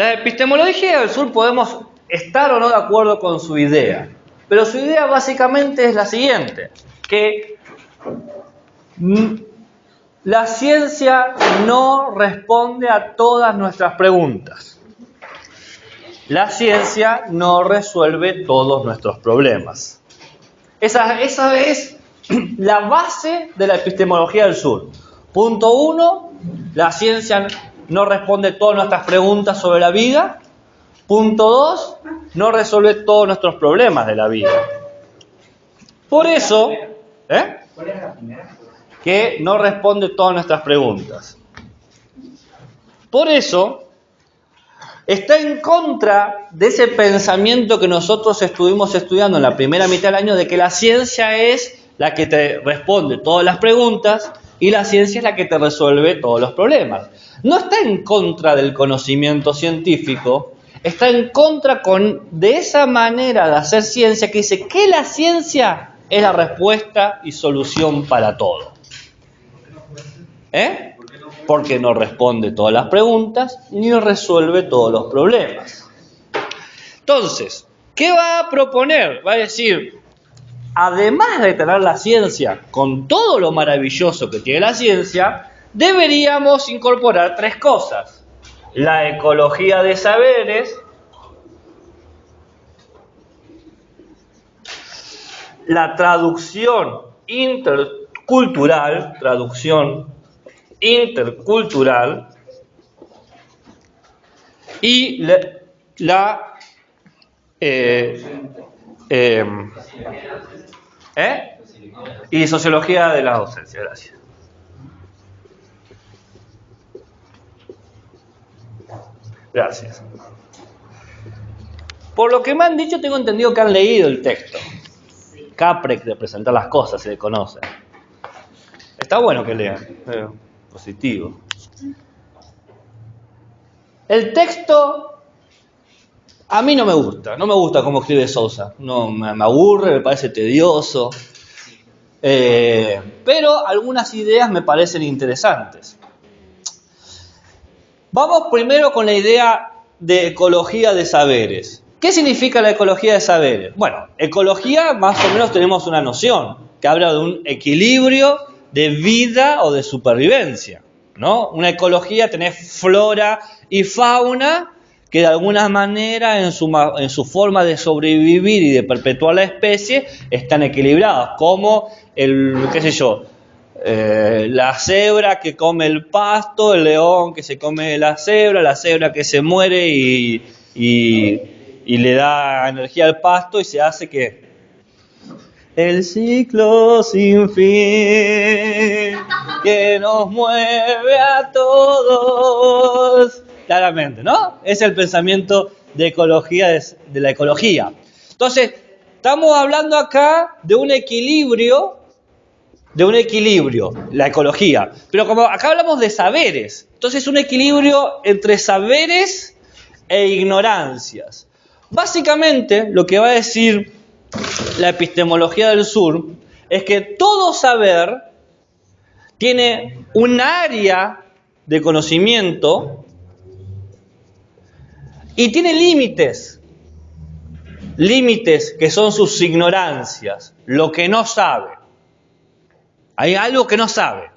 La epistemología del sur podemos estar o no de acuerdo con su idea, pero su idea básicamente es la siguiente, que la ciencia no responde a todas nuestras preguntas. La ciencia no resuelve todos nuestros problemas. Esa es la base de la epistemología del sur. Punto 1, la ciencia no responde todas nuestras preguntas sobre la vida. Punto 2, no resuelve todos nuestros problemas de la vida. Por eso, ¿Cuál es la primera? que no responde todas nuestras preguntas. Por eso, está en contra de ese pensamiento que nosotros estuvimos estudiando en la primera mitad del año, de que la ciencia es la que te responde todas las preguntas y la ciencia es la que te resuelve todos los problemas. No está en contra del conocimiento científico, está en contra de esa manera de hacer ciencia que dice que la ciencia es la respuesta y solución para todo. Porque no responde todas las preguntas ni resuelve todos los problemas. Entonces, ¿qué va a proponer? Va a decir, además de tener la ciencia, con todo lo maravilloso que tiene la ciencia, deberíamos incorporar 3 cosas. La ecología de saberes, la traducción intercultural y y sociología de la docencia. Gracias. Gracias. Por lo que me han dicho, tengo entendido que han leído el texto. Caprex de presentar las cosas, se le conoce. Está bueno que lean, positivo. El texto a mí no me gusta cómo escribe Sousa, no me aburre, me parece tedioso, pero algunas ideas me parecen interesantes. Vamos primero con la idea de ecología de saberes. ¿Qué significa la ecología de saberes? Bueno, ecología más o menos tenemos una noción que habla de un equilibrio de vida o de supervivencia, ¿no? Una ecología tenés flora y fauna que de alguna manera en su forma de sobrevivir y de perpetuar la especie están equilibradas, como la cebra que come el pasto, el león que se come la cebra que se muere y le da energía al pasto y se hace que el ciclo sin fin que nos mueve a todos. Claramente, ¿no? Es el pensamiento de ecología, de la ecología. Entonces, estamos hablando acá de un equilibrio, la ecología. Pero como acá hablamos de saberes, entonces un equilibrio entre saberes e ignorancias. Básicamente, lo que va a decir la epistemología del sur es que todo saber tiene un área de conocimiento y tiene límites que son sus ignorancias, lo que no sabe. Hay algo que no sabe.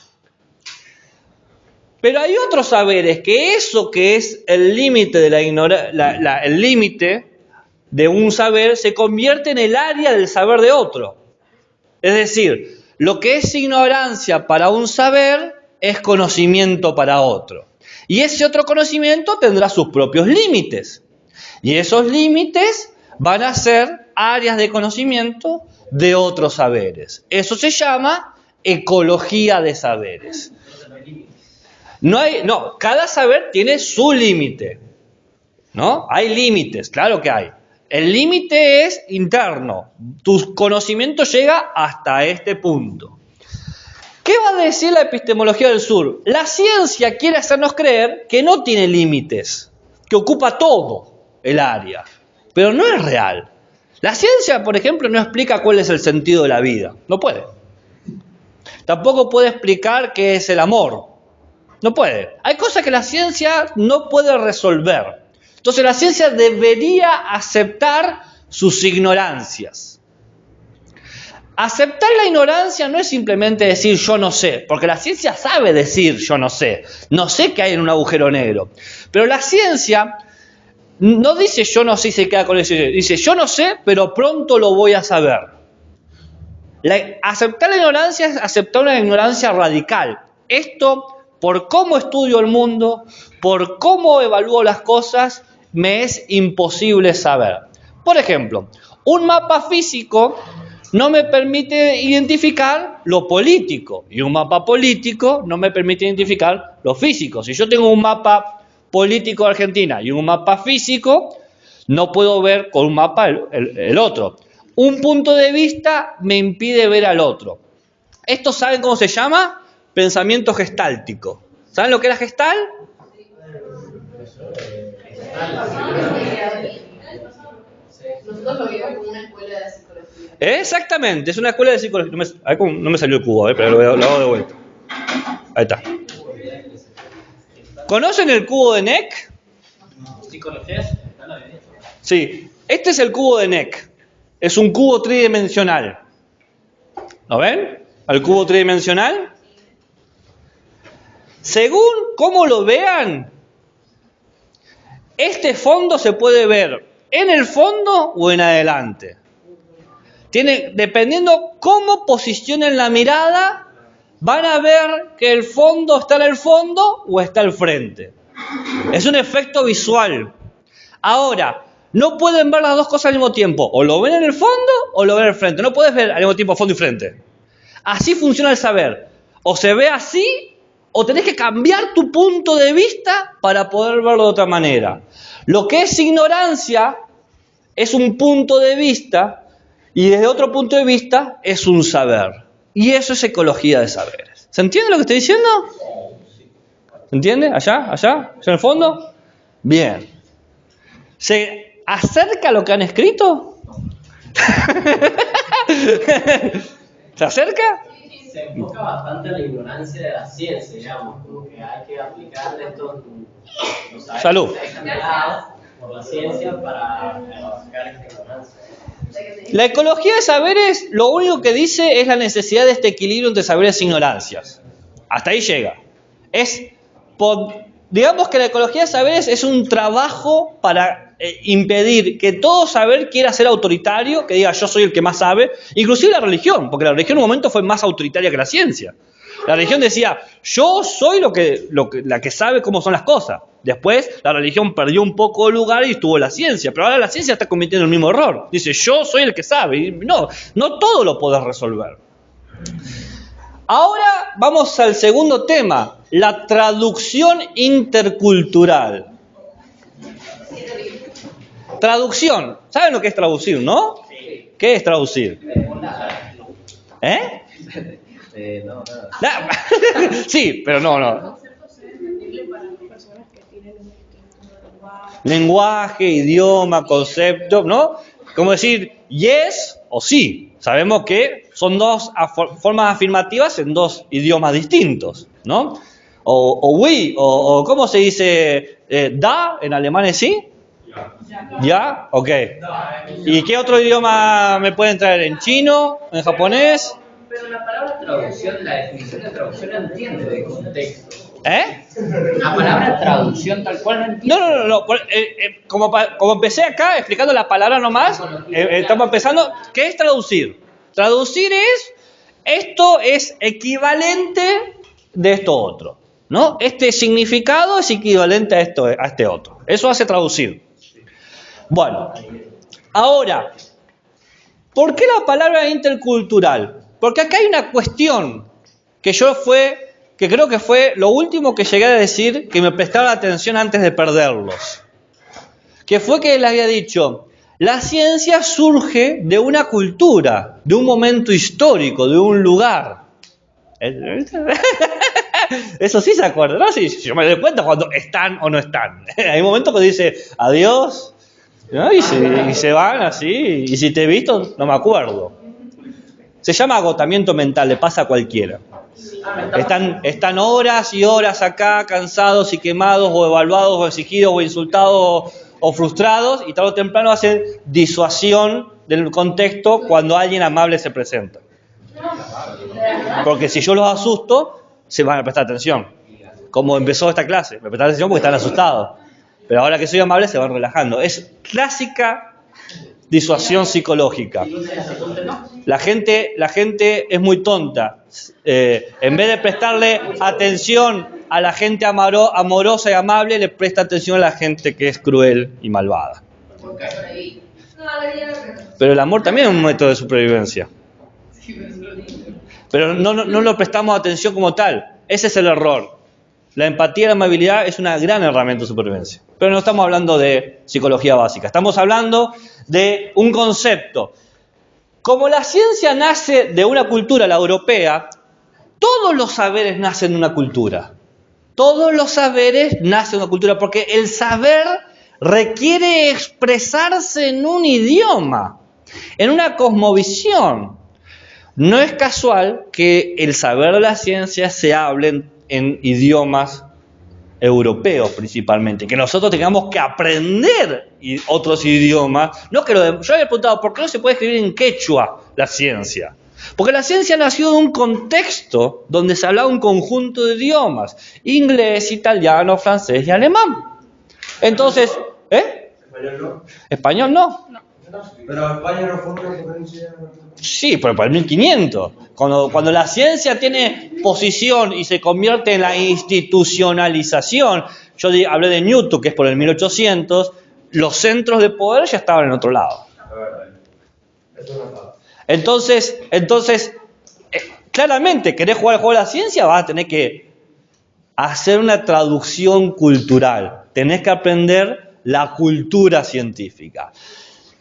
Pero hay otros saberes que eso que es el límite de el límite de un saber se convierte en el área del saber de otro. Es decir, lo que es ignorancia para un saber es conocimiento para otro. Y ese otro conocimiento tendrá sus propios límites. Y esos límites van a ser áreas de conocimiento de otros saberes. Eso se llama ecología de saberes. Cada saber tiene su límite, ¿no? Hay límites, claro que hay. El límite es interno. Tu conocimiento llega hasta este punto. ¿Qué va a decir la epistemología del sur? La ciencia quiere hacernos creer que no tiene límites, que ocupa todo el área, pero no es real. La ciencia, por ejemplo, no explica cuál es el sentido de la vida. No puede. Tampoco puede explicar qué es el amor. No puede. Hay cosas que la ciencia no puede resolver. Entonces la ciencia debería aceptar sus ignorancias. Aceptar la ignorancia no es simplemente decir yo no sé, porque la ciencia sabe decir yo no sé qué hay en un agujero negro. Pero la ciencia no dice yo no sé y se queda con eso, dice yo no sé, pero pronto lo voy a saber. Aceptar la ignorancia es aceptar una ignorancia radical. Esto, por cómo estudio el mundo, por cómo evalúo las cosas, me es imposible saber. Por ejemplo, un mapa físico no me permite identificar lo político, y un mapa político no me permite identificar lo físico. Si yo tengo un mapa político de Argentina y un mapa físico, no puedo ver con un mapa el otro. Un punto de vista me impide ver al otro. ¿Esto saben cómo se llama? Pensamiento gestáltico. ¿Saben lo que era gestal? Nosotros lo vimos como una escuela de psicología. Exactamente, es una escuela de psicología. No me salió el cubo, pero lo hago de vuelta. Ahí está. ¿Conocen el cubo de Neck? ¿Psicología? Sí, este es el cubo de Neck. Es un cubo tridimensional. ¿Lo ven? ¿Al cubo tridimensional? Según cómo lo vean, este fondo se puede ver en el fondo o en adelante. Dependiendo cómo posicionen la mirada, van a ver que el fondo está en el fondo o está al frente. Es un efecto visual. Ahora, no pueden ver las dos cosas al mismo tiempo. O lo ven en el fondo o lo ven al frente. No puedes ver al mismo tiempo fondo y frente. Así funciona el saber. O se ve así, o tenés que cambiar tu punto de vista para poder verlo de otra manera. Lo que es ignorancia es un punto de vista, y desde otro punto de vista es un saber. Y eso es ecología de saberes. ¿Se entiende lo que estoy diciendo? ¿Se entiende? ¿Allá? ¿Allá en el fondo? Bien. ¿Se acerca a lo que han escrito? ¿Se acerca? Se enfoca bastante en la ignorancia de la ciencia, digamos, como que hay que aplicarle estos saberes Salud. que se han generado por la ciencia para sacar esta ignorancia. La ecología de saberes lo único que dice es la necesidad de este equilibrio entre saberes e ignorancias. Hasta ahí llega. Digamos que la ecología de saberes es un trabajo para impedir que todo saber quiera ser autoritario, que diga yo soy el que más sabe, inclusive la religión, porque la religión en un momento fue más autoritaria que la ciencia. La religión decía, yo soy la que sabe cómo son las cosas. Después la religión perdió un poco de lugar y estuvo la ciencia, pero ahora la ciencia está cometiendo el mismo error. Dice, yo soy el que sabe. Y no todo lo podés resolver. Ahora vamos al segundo tema, la traducción intercultural. Traducción. ¿Saben lo que es traducir, no? Sí. ¿Qué es traducir? ¿Eh? No. Sí, pero no. Conceptos entendibles para las personas que tienen un Lenguaje, idioma, concepto, ¿no? Como decir yes o sí. Sabemos que son dos formas afirmativas en dos idiomas distintos, ¿no? O oui, o ¿cómo se dice? Da en alemán es sí. ¿Ya? Ok. ¿Y qué otro idioma me pueden traer? ¿En chino? ¿En japonés? Pero la palabra traducción, la definición de traducción no entiende de contexto. ¿Eh? La palabra traducción tal cual no entiende. No. Como empecé acá explicando la palabra nomás, estamos empezando. ¿Qué es traducir? Traducir esto es equivalente de esto otro, ¿no? Este significado es equivalente a este otro. Eso hace traducir. Bueno, ahora, ¿por qué la palabra intercultural? Porque acá hay una cuestión que creo que fue lo último que llegué a decir, que me prestaba atención antes de perderlos. Que fue que les había dicho, la ciencia surge de una cultura, de un momento histórico, de un lugar. Eso sí se acuerda, ¿no? Sí, yo me doy cuenta cuando están o no están. Hay momentos que dice adiós, ¿no? y se van así, y si te he visto, no me acuerdo. Se llama agotamiento mental, le pasa a cualquiera. Están horas y horas acá, cansados y quemados, o evaluados, o exigidos, o insultados, o frustrados y tarde o temprano hacen disuasión del contexto cuando alguien amable se presenta. Porque si yo los asusto, se van a prestar atención. Como empezó esta clase, me prestan atención porque están asustados. Pero ahora que soy amable se van relajando. Es clásica disuasión psicológica. La gente es muy tonta. En vez de prestarle atención a la gente amorosa y amable, le presta atención a la gente que es cruel y malvada. Pero el amor también es un método de supervivencia. Pero no lo prestamos atención como tal. Ese es el error. La empatía y la amabilidad es una gran herramienta de supervivencia. Pero no estamos hablando de psicología básica. Estamos hablando de un concepto. Como la ciencia nace de una cultura, la europea, todos los saberes nacen de una cultura. Todos los saberes nacen de una cultura porque el saber requiere expresarse en un idioma, en una cosmovisión. No es casual que el saber de la ciencia se hable en idiomas europeos principalmente, que nosotros tengamos que aprender otros idiomas. No que yo había preguntado, ¿por qué no se puede escribir en quechua la ciencia? Porque la ciencia nació de un contexto donde se hablaba un conjunto de idiomas, inglés, italiano, francés y alemán. Entonces, ¿Español no? Español no. Pero España no fue una potencia. Sí, pero para el 1500. Cuando la ciencia tiene posición y se convierte en la institucionalización, yo hablé de Newton, que es por el 1800, los centros de poder ya estaban en otro lado. Entonces, claramente, querés jugar el juego de la ciencia, vas a tener que hacer una traducción cultural. Tenés que aprender la cultura científica.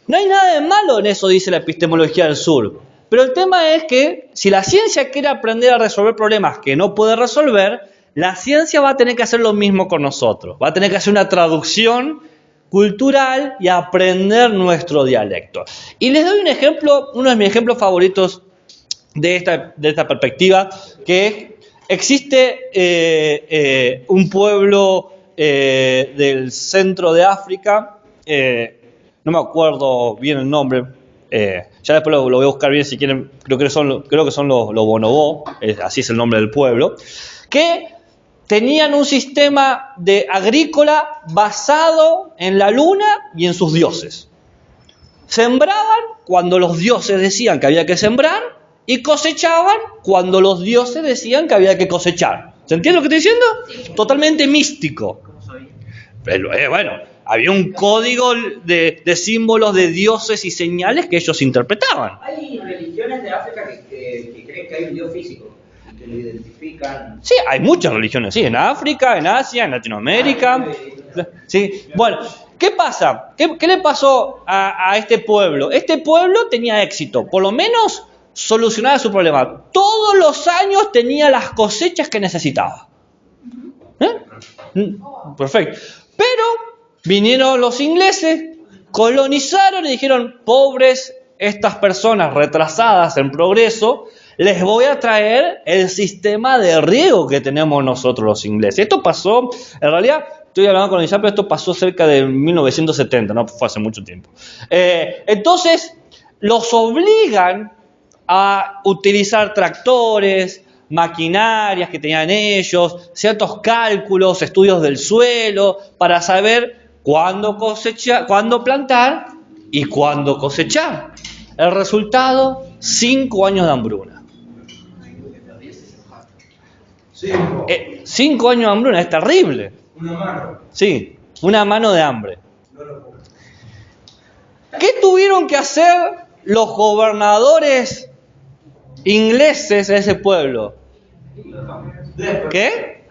No hay nada de malo en eso, dice la epistemología del sur. Pero el tema es que si la ciencia quiere aprender a resolver problemas que no puede resolver, la ciencia va a tener que hacer lo mismo con nosotros. Va a tener que hacer una traducción cultural y aprender nuestro dialecto. Y les doy un ejemplo, uno de mis ejemplos favoritos de esta perspectiva, que existe un pueblo del centro de África, no me acuerdo bien el nombre, ya después lo voy a buscar bien si quieren, creo que son los bonobó, así es el nombre del pueblo, que tenían un sistema agrícola basado en la luna y en sus dioses. Sembraban cuando los dioses decían que había que sembrar y cosechaban cuando los dioses decían que había que cosechar. ¿Se entiende lo que estoy diciendo? Sí. Totalmente místico. Pero, bueno, había un código de símbolos de dioses y señales que ellos interpretaban. Hay religiones de África que creen que hay un dios físico, que lo identifican. Sí, hay muchas religiones, sí, en África, en Asia, en Latinoamérica. Sí. Bueno, ¿qué pasa? ¿Qué le pasó a este pueblo? Este pueblo tenía éxito, por lo menos solucionaba su problema. Todos los años tenía las cosechas que necesitaba. Perfecto. Pero vinieron los ingleses, colonizaron y dijeron, pobres estas personas retrasadas en progreso, les voy a traer el sistema de riego que tenemos nosotros los ingleses. Esto pasó, en realidad, estoy hablando con Isaac, pero esto pasó cerca de 1970, no fue hace mucho tiempo. Entonces, los obligan a utilizar tractores, maquinarias que tenían ellos, ciertos cálculos, estudios del suelo, para saber cuándo plantar y cuándo cosechar. El resultado, 5 años de hambruna. 5 años de hambruna, es terrible. Una mano. Sí, una mano de hambre. ¿Qué tuvieron que hacer los gobernadores ingleses de ese pueblo? ¿Qué?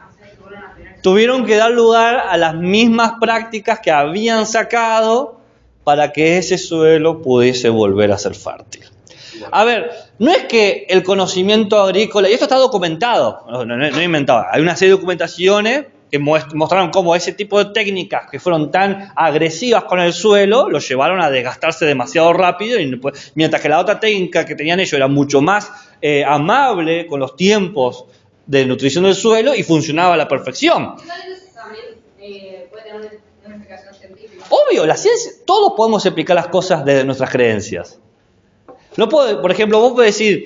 Tuvieron que dar lugar a las mismas prácticas que habían sacado para que ese suelo pudiese volver a ser fértil. A ver, no es que el conocimiento agrícola, y esto está documentado, no he inventado, hay una serie de documentaciones que mostraron cómo ese tipo de técnicas que fueron tan agresivas con el suelo, los llevaron a desgastarse demasiado rápido, mientras que la otra técnica que tenían ellos era mucho más amable con los tiempos de nutrición del suelo y funcionaba a la perfección. También puede tener una explicación científica. obvio, la ciencia, todos podemos explicar las cosas desde nuestras creencias. No puedo, por ejemplo, vos podés decir,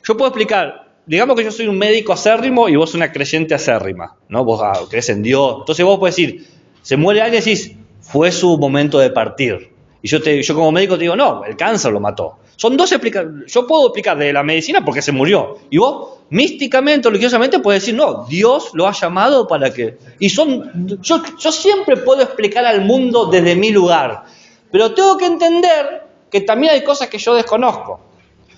yo puedo explicar, digamos que yo soy un médico acérrimo y vos una creyente acérrima, ¿no? Vos crees en Dios. Entonces vos podés decir, se muere alguien y decís, fue su momento de partir. Y yo como médico te digo, no, el cáncer lo mató. Son dos explicaciones. Yo puedo explicar de la medicina porque se murió. Y vos, místicamente o religiosamente, puedes decir, no, Dios lo ha llamado para que... Y yo siempre puedo explicar al mundo desde mi lugar. Pero tengo que entender que también hay cosas que yo desconozco.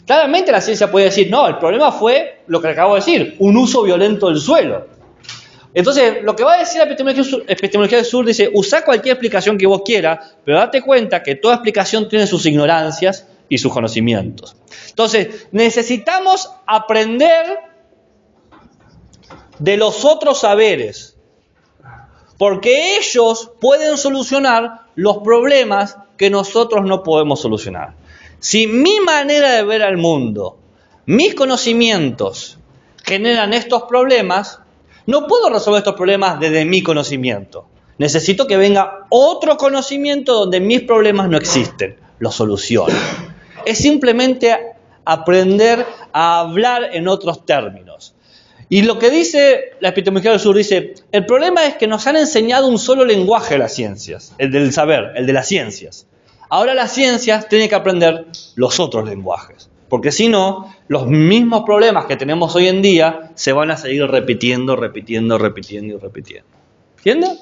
Claramente la ciencia puede decir, no, el problema fue lo que acabo de decir, un uso violento del suelo. Entonces, lo que va a decir la epistemología del sur dice, usá cualquier explicación que vos quieras, pero date cuenta que toda explicación tiene sus ignorancias y sus conocimientos. Entonces, necesitamos aprender de los otros saberes, porque ellos pueden solucionar los problemas que nosotros no podemos solucionar. Si mi manera de ver al mundo, mis conocimientos generan estos problemas, no puedo resolver estos problemas desde mi conocimiento. Necesito que venga otro conocimiento donde mis problemas no existen. Los soluciono. Es simplemente aprender a hablar en otros términos. Y lo que dice la epistemología del sur dice, el problema es que nos han enseñado un solo lenguaje de las ciencias, el del saber, el de las ciencias. Ahora las ciencias tienen que aprender los otros lenguajes. Porque si no, los mismos problemas que tenemos hoy en día se van a seguir repitiendo. ¿Entienden?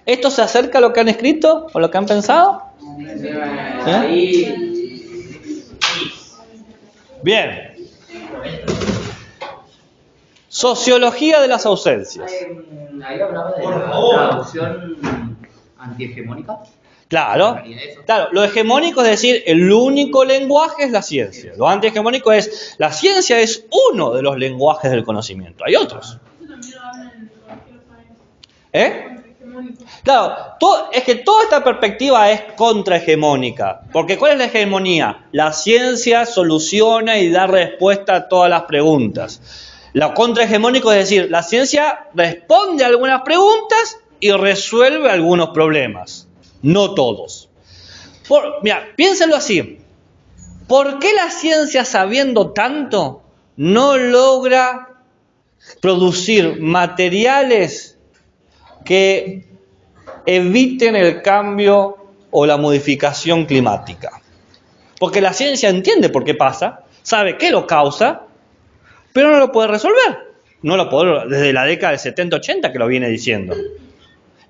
¿Esto se acerca a lo que han escrito o lo que han pensado? Bien. Sociología de las ausencias. Ahí hablaba de la traducción antihegemónica. Claro, lo hegemónico es decir, el único lenguaje es la ciencia. Lo antihegemónico es, la ciencia es uno de los lenguajes del conocimiento. Hay otros. Claro, es que toda esta perspectiva es contrahegemónica. Porque ¿cuál es la hegemonía? La ciencia soluciona y da respuesta a todas las preguntas. Lo contrahegemónico es decir, la ciencia responde a algunas preguntas y resuelve algunos problemas. No todos. Mira, piénsenlo así. ¿Por qué la ciencia, sabiendo tanto, no logra producir materiales que eviten el cambio o la modificación climática? Porque la ciencia entiende por qué pasa, sabe qué lo causa, pero no lo puede resolver. No lo puede desde la década del 70-80 que lo viene diciendo.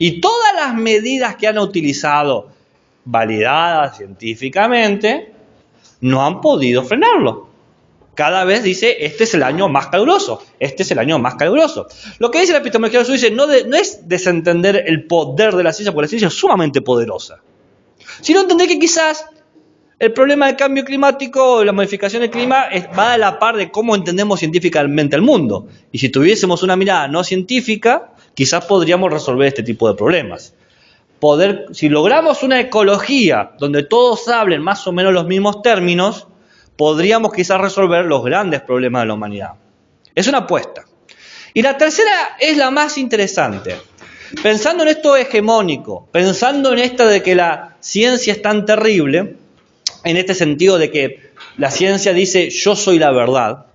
Y todas las medidas que han utilizado, validadas científicamente, no han podido frenarlo. Cada vez dice, este es el año más caluroso, este es el año más caluroso. Lo que dice la epistemología del sur dice, no es desentender el poder de la ciencia, porque la ciencia es sumamente poderosa, sino entender que quizás el problema del cambio climático, la modificación del clima, va a la par de cómo entendemos científicamente el mundo. Y si tuviésemos una mirada no científica, quizás podríamos resolver este tipo de problemas. Si logramos una ecología donde todos hablen más o menos los mismos términos, podríamos quizás resolver los grandes problemas de la humanidad. Es una apuesta. Y la tercera es la más interesante. Pensando en esto hegemónico, pensando en esta de que la ciencia es tan terrible, en este sentido de que la ciencia dice yo soy la verdad,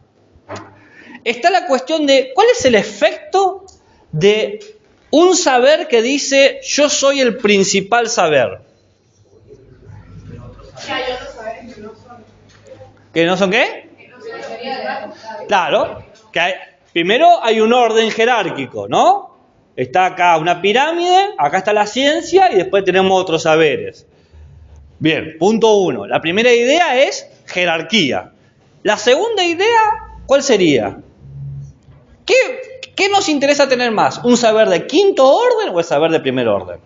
está la cuestión de cuál es el efecto de un saber que dice yo soy el principal saber. ¿Que no son qué? Claro, primero hay un orden jerárquico, ¿no? Está acá una pirámide, acá está la ciencia y después tenemos otros saberes. Bien, punto 1. La primera idea es jerarquía. La segunda idea, ¿cuál sería? ¿Qué nos interesa tener más? ¿Un saber de quinto orden o el saber de primer orden?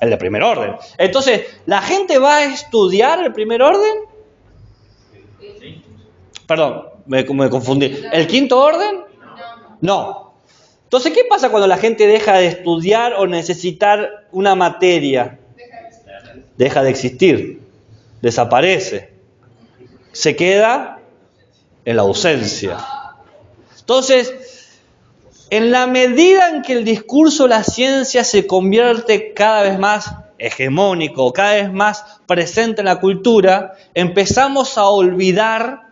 El de primer orden. Entonces, ¿la gente va a estudiar el primer orden? Perdón, me confundí. ¿El quinto orden? No. Entonces, ¿qué pasa cuando la gente deja de estudiar o necesitar una materia? Deja de existir, desaparece, se queda en la ausencia. Entonces, En la medida en que el discurso de la ciencia se convierte cada vez más hegemónico, cada vez más presente en la cultura, empezamos a olvidar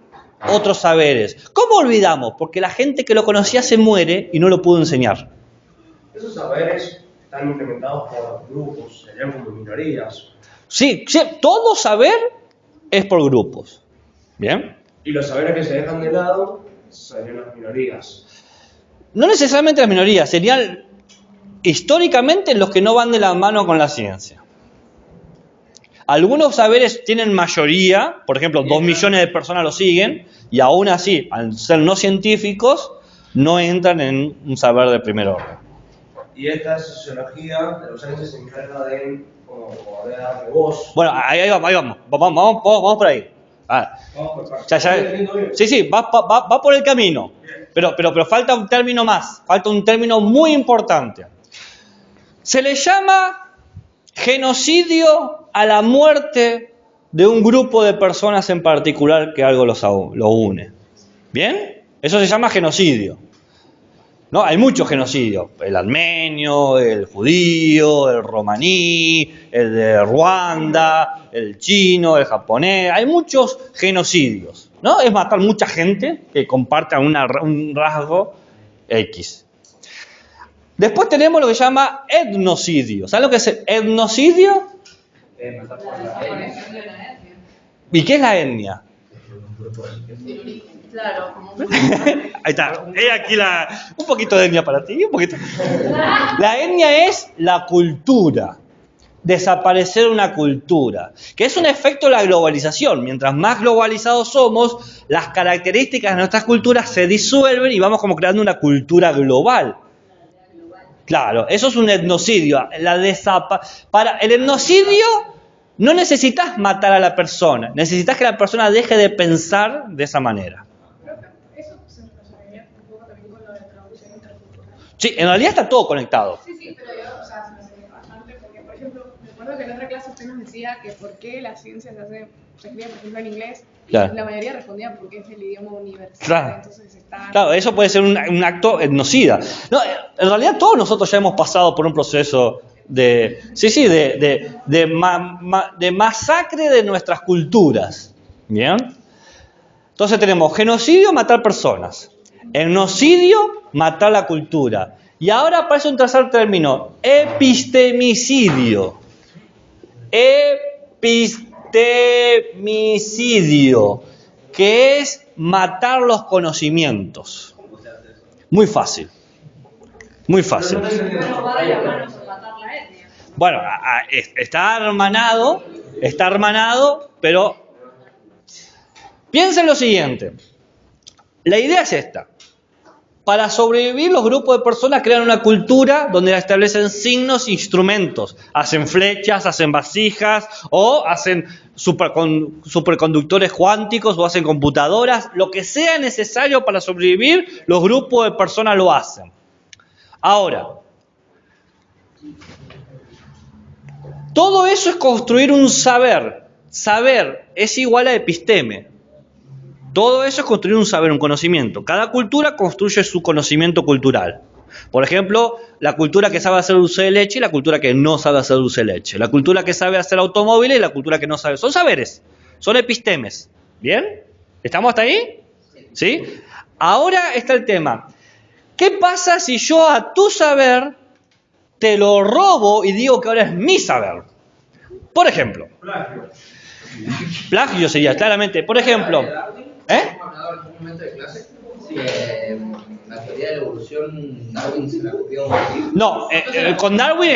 otros saberes. ¿Cómo olvidamos? Porque la gente que lo conocía se muere y no lo pudo enseñar. Esos saberes están implementados por grupos, serían como minorías. Sí, todo saber es por grupos. ¿Bien? Y los saberes que se dejan de lado serían las minorías. No necesariamente las minorías, serían históricamente los que no van de la mano con la ciencia. Algunos saberes tienen mayoría, por ejemplo, 2 millones de personas lo siguen, y aún así, al ser no científicos, no entran en un saber de primer orden. Y esta sociología de los años se encarga de darle voz. Bueno, ahí vamos, vamos por ahí. Vamos por partes. Sí, va por el camino, pero falta un término más, falta un término muy importante. Se le llama genocidio a la muerte de un grupo de personas en particular que algo lo une. ¿Bien? Eso se llama genocidio. No, hay muchos genocidios, el armenio, el judío, el romaní, el de Ruanda, el chino, el japonés, hay muchos genocidios, ¿no? Es matar mucha gente que comparte un rasgo X. Después tenemos lo que se llama etnocidio. ¿Saben lo que es etnocidio? Matar por La la desaparición de la etnia. ¿Y qué es la etnia? El origen. Claro, como un... Ahí está, aquí un poquito de etnia para ti, un poquito. La etnia es la cultura, desaparecer una cultura, que es un efecto de la globalización. Mientras más globalizados somos, las características de nuestras culturas se disuelven y vamos como creando una cultura global. Claro, eso es un etnocidio. Para el etnocidio no necesitas matar a la persona, necesitas que la persona deje de pensar de esa manera. Eso se relacionaría un poco también con lo de traducción intercultural. Sí, en realidad está todo conectado. Sí, pero yo, o sea, se me hace bastante porque, por ejemplo, recuerdo que en otra clase usted nos decía que por qué la ciencia se escribe, por ejemplo, en inglés, Claro. y la mayoría respondía porque es el idioma universal, Claro. entonces está... Claro, eso puede ser un acto etnocida. No, en realidad todos nosotros ya hemos pasado por un proceso de masacre de nuestras culturas. ¿Bien? Entonces tenemos genocidio, matar personas. Etnocidio, matar la cultura. Y ahora aparece un tercer término, epistemicidio. Epistemicidio, que es matar los conocimientos. Muy fácil. Muy fácil. Pero va de la mano con matar la etnia. Bueno, está hermanado, pero piensen lo siguiente. La idea es esta. Para sobrevivir, los grupos de personas crean una cultura donde establecen signos e instrumentos. Hacen flechas, hacen vasijas, o hacen superconductores cuánticos, o hacen computadoras. Lo que sea necesario para sobrevivir, los grupos de personas lo hacen. Ahora, todo eso es construir un saber. Saber es igual a episteme. Todo eso es construir un saber, un conocimiento. Cada cultura construye su conocimiento cultural. Por ejemplo, la cultura que sabe hacer dulce de leche y la cultura que no sabe hacer dulce de leche. La cultura que sabe hacer automóviles y la cultura que no sabe. Son saberes, son epistemes. ¿Bien? ¿Estamos hasta ahí? ¿Sí? Ahora está el tema. ¿Qué pasa si yo a tu saber te lo robo y digo que ahora es mi saber? Por ejemplo. Plagio sería, claramente. Por ejemplo. ¿Hemos hablado en algún momento de clase? Sí, la teoría de la evolución, Darwin se la copió un poquito. No, con Darwin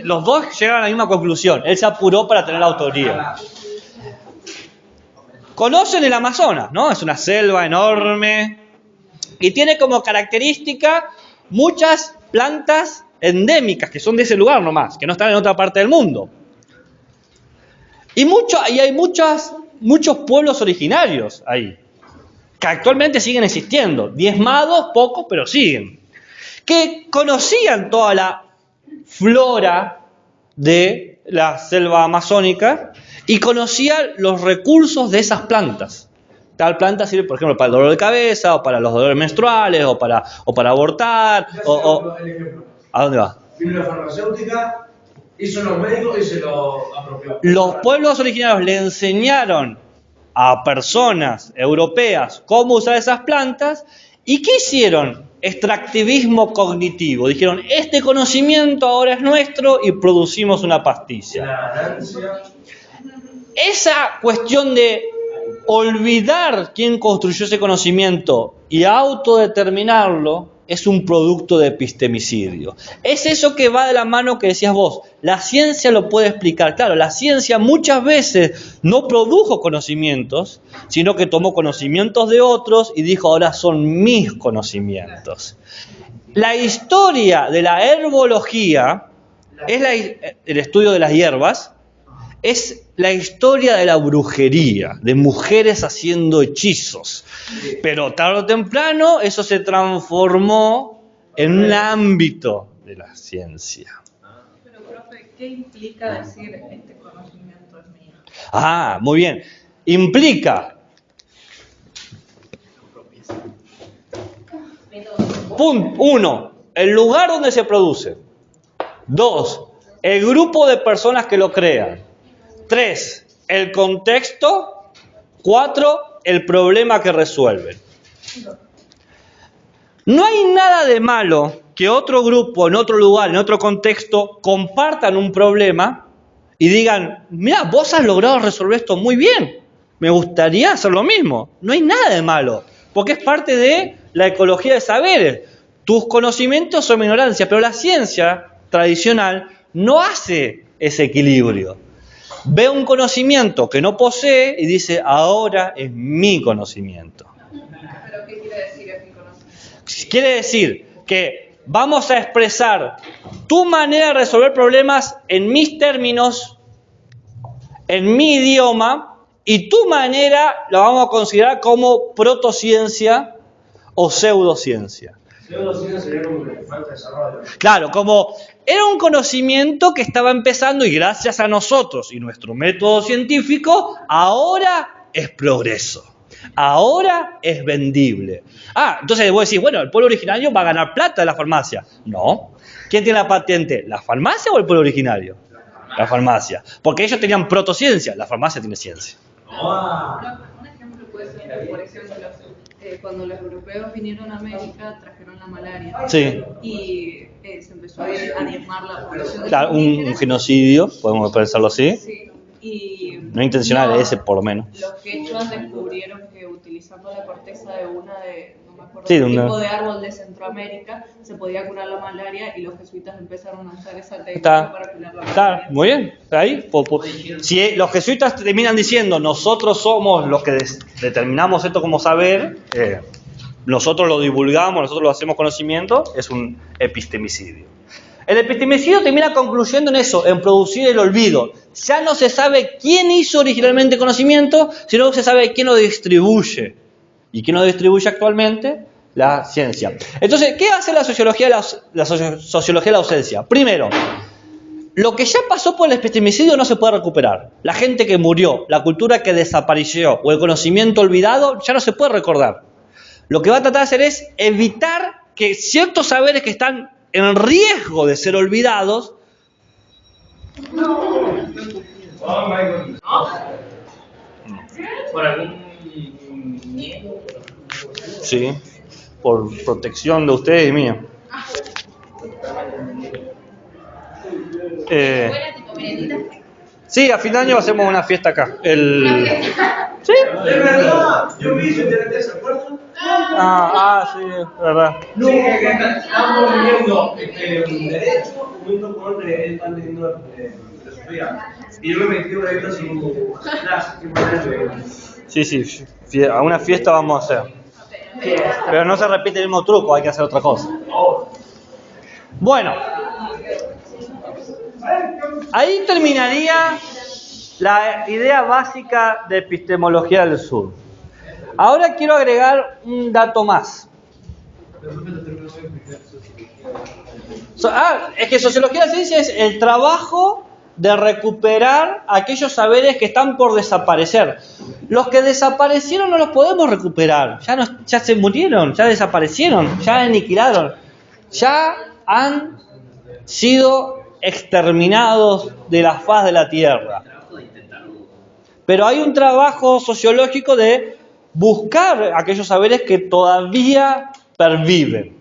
los dos llegaron a la misma conclusión. Él se apuró para tener la autoría. Conocen el Amazonas, ¿no? Es una selva enorme y tiene como característica muchas plantas endémicas que son de ese lugar nomás, que no están en otra parte del mundo. Y hay muchos pueblos originarios ahí, que actualmente siguen existiendo, diezmados, pocos, pero siguen, que conocían toda la flora de la selva amazónica y conocían los recursos de esas plantas. Tal planta sirve, por ejemplo, para el dolor de cabeza, o para los dolores menstruales, o para abortar, El ejemplo. ¿A dónde va? Vino la farmacéutica, hizo los médicos y se lo apropió. Los pueblos originarios le enseñaron a personas europeas cómo usar esas plantas, ¿y qué hicieron? Extractivismo cognitivo. Dijeron, este conocimiento ahora es nuestro y producimos una pastilla. La ganancia. Esa cuestión de olvidar quién construyó ese conocimiento y autodeterminarlo es un producto de epistemicidio. Es eso que va de la mano que decías vos. La ciencia lo puede explicar. Claro, la ciencia muchas veces no produjo conocimientos, sino que tomó conocimientos de otros y dijo, ahora son mis conocimientos. La historia de la herbología, el estudio de las hierbas, es la historia de la brujería, de mujeres haciendo hechizos. Pero tarde o temprano eso se transformó en un ámbito de la ciencia. Pero, profe, ¿qué implica decir este conocimiento es mío? Ah, muy bien. Implica, punto 1, el lugar donde se produce. 2, el grupo de personas que lo crean. 3, el contexto. 4, el problema que resuelven. No hay nada de malo que otro grupo, en otro lugar, en otro contexto, compartan un problema y digan, mira, vos has logrado resolver esto muy bien, me gustaría hacer lo mismo. No hay nada de malo, porque es parte de la ecología de saberes. Tus conocimientos son mi ignorancia, pero la ciencia tradicional no hace ese equilibrio. Ve un conocimiento que no posee y dice, ahora es mi conocimiento. ¿Pero qué quiere decir es mi conocimiento? Quiere decir que vamos a expresar tu manera de resolver problemas en mis términos, en mi idioma, y tu manera la vamos a considerar como protociencia o pseudociencia. Pseudociencia sería como que falta desarrollo. Claro, como era un conocimiento que estaba empezando y gracias a nosotros y nuestro método científico, ahora es progreso. Ahora es vendible. Entonces vos decís, bueno, el pueblo originario va a ganar plata de la farmacia. No. ¿Quién tiene la patente? ¿La farmacia o el pueblo originario? La farmacia. Porque ellos tenían protociencia, la farmacia tiene ciencia. Un ejemplo puede ser, por ejemplo, cuando los europeos vinieron a América, trajeron la malaria. Sí. Y se empezó a diezmar la población de Claro, los indígenas. un genocidio, podemos pensarlo así. Sí. Y No intencional, ese por lo menos. los quechuas descubrieron que utilizando la corteza de no me acuerdo, Sí, de qué una- tipo de árbol de Centroamérica se podía curar la malaria y los jesuitas empezaron a usar esa técnica Está, para curar la está, malaria. muy bien, ahí. Si los jesuitas terminan diciendo, nosotros somos los que determinamos esto como saber, nosotros lo divulgamos, nosotros lo hacemos conocimiento, es un epistemicidio. El epistemicidio termina concluyendo en eso, en producir el olvido. Ya no se sabe quién hizo originalmente conocimiento, sino que se sabe quién lo distribuye. ¿Y quién lo distribuye actualmente? La ciencia. Entonces, ¿qué hace la sociología de la ausencia? Primero, lo que ya pasó por el epistemicidio no se puede recuperar. La gente que murió, la cultura que desapareció o el conocimiento olvidado ya no se puede recordar. Lo que va a tratar de hacer es evitar que ciertos saberes que están en riesgo de ser olvidados Oh my God. ¿Por algún miedo? sí, por protección de ustedes y mía. ¿Fuera tipo merendita? Sí, a fin de año hacemos una fiesta acá. Sí. Es verdad, yo vi su internet, ¿se acuerdan? Sí, es verdad. No, que estamos viviendo derecho junto con el pan de filosofía. Y yo me metí una vez sin clase, Sí, a una fiesta vamos a hacer. Pero no se repite el mismo truco, hay que hacer otra cosa. Bueno, ahí terminaría la idea básica de epistemología del sur. Ahora quiero agregar un dato más. Es que sociología de la ciencia es el trabajo de recuperar aquellos saberes que están por desaparecer. Los que desaparecieron no los podemos recuperar, ya se murieron, ya desaparecieron, ya aniquilaron, ya han sido exterminados de la faz de la tierra. Pero hay un trabajo sociológico de buscar aquellos saberes que todavía perviven.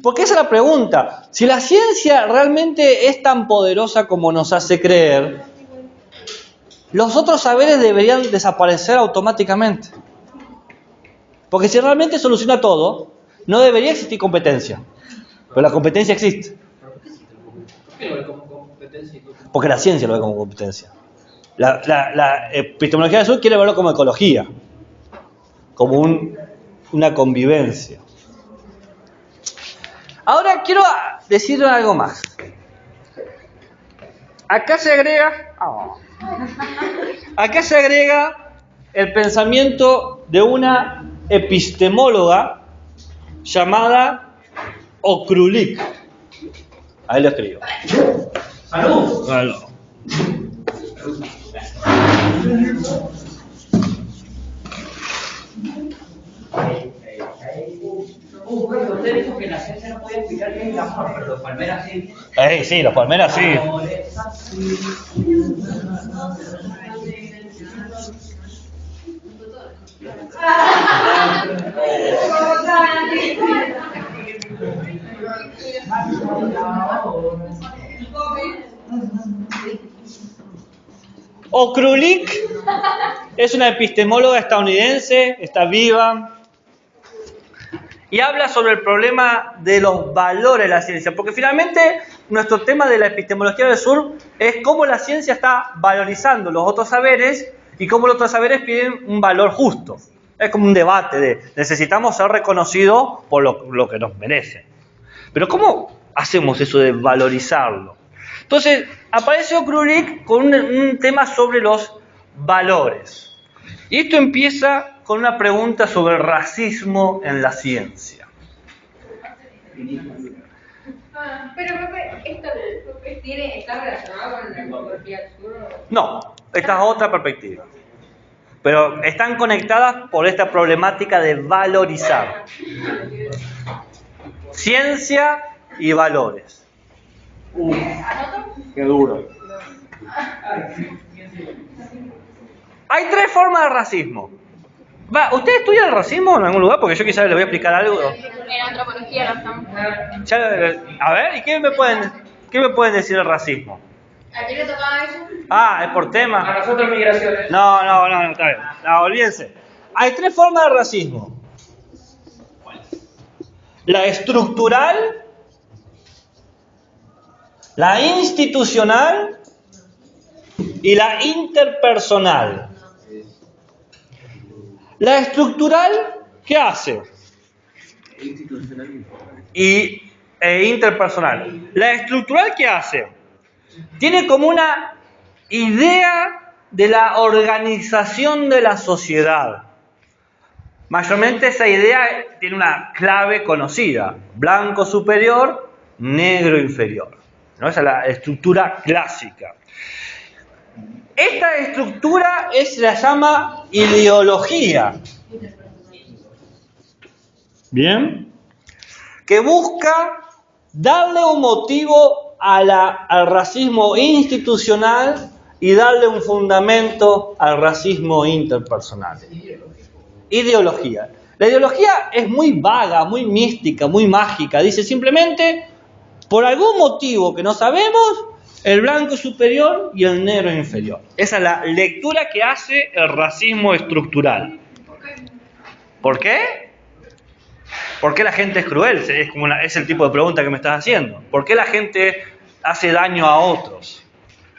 Porque esa es la pregunta. Si la ciencia realmente es tan poderosa como nos hace creer, los otros saberes deberían desaparecer automáticamente. Porque si realmente soluciona todo, no debería existir competencia. Pero la competencia existe. ¿Por qué lo ve como competencia? Porque la ciencia lo ve como competencia. La epistemología del sur quiere verlo como ecología, como una convivencia. Ahora quiero decir algo más. Acá se agrega el pensamiento de una epistemóloga llamada Okrulik. Ahí lo escribo. ¡Salud! Salud. Bueno, usted dijo que la ciencia no podía explicar qué es el amor, pero los palmeras sí. Sí, los palmeras sí. Okrulik es una epistemóloga estadounidense, está viva, y habla sobre el problema de los valores de la ciencia, porque finalmente nuestro tema de la epistemología del sur es cómo la ciencia está valorizando los otros saberes y cómo los otros saberes piden un valor justo. Es como un debate de necesitamos ser reconocidos por lo que nos merecen. Pero ¿cómo hacemos eso de valorizarlo? Entonces aparece Okrulik con un tema sobre los valores. Y esto empieza con una pregunta sobre el racismo en la ciencia. Pero ¿esto está relacionado con la ecología del sur? No, esta es otra perspectiva. Pero están conectadas por esta problemática de valorizar. Ciencia y valores. Qué duro. Hay tres formas de racismo. ¿Usted estudia el racismo en algún lugar? Porque yo quizás le voy a explicar algo. En antropología lo estamos. A ver, ¿y qué me pueden decir del racismo? ¿A quién le tocaba eso? Es por tema. A nosotros migraciones. No, está bien. No, olvídense. Hay tres formas de racismo. La estructural, la institucional y la interpersonal. La estructural, ¿qué hace? E interpersonal. La estructural, ¿qué hace? Tiene como una idea de la organización de la sociedad. Mayormente esa idea tiene una clave conocida: blanco superior, negro inferior. ¿No? Esa es la estructura clásica. Esta estructura se la llama ideología. ¿Bien? Que busca darle un motivo al racismo institucional y darle un fundamento al racismo interpersonal. Ideología. La ideología es muy vaga, muy mística, muy mágica. Dice simplemente, por algún motivo que no sabemos, el blanco superior y el negro inferior. Esa es la lectura que hace el racismo estructural. ¿Por qué? ¿Por qué la gente es cruel? Es el tipo de pregunta que me estás haciendo. ¿Por qué la gente hace daño a otros?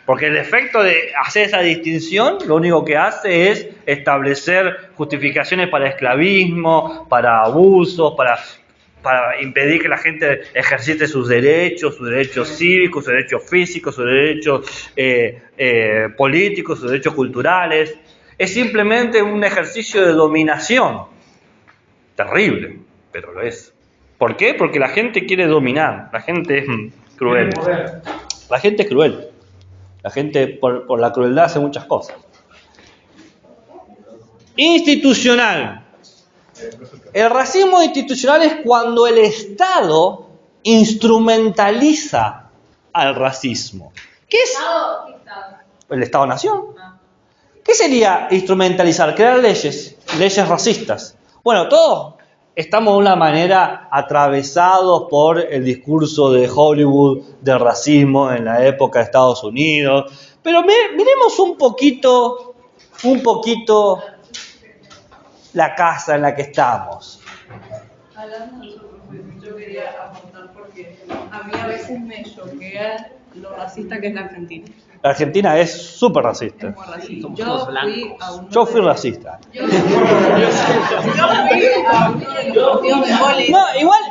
Porque el efecto de hacer esa distinción lo único que hace es establecer justificaciones para esclavismo, para abusos, para impedir que la gente ejercite sus derechos cívicos, sus derechos físicos, sus derechos políticos, sus derechos culturales. Es simplemente un ejercicio de dominación. Terrible, pero lo es. ¿Por qué? Porque la gente quiere dominar, la gente es cruel. La gente es cruel. La gente por la crueldad hace muchas cosas. Institucional. El racismo institucional es cuando el Estado instrumentaliza al racismo. ¿Qué es? El Estado-Nación. ¿Qué sería instrumentalizar? Crear leyes racistas. Bueno, todos estamos de una manera atravesados por el discurso de Hollywood del racismo en la época de Estados Unidos. Pero miremos un poquito la casa en la que estamos. Hablando de nosotros, yo quería aportar porque a mí a veces me choquea lo racista que es la Argentina. La Argentina es súper racista. Es muy racista. Somos Yo todos fui blancos. a uno Yo fui racista. Yo fui a uno de los partidos de vóley. No,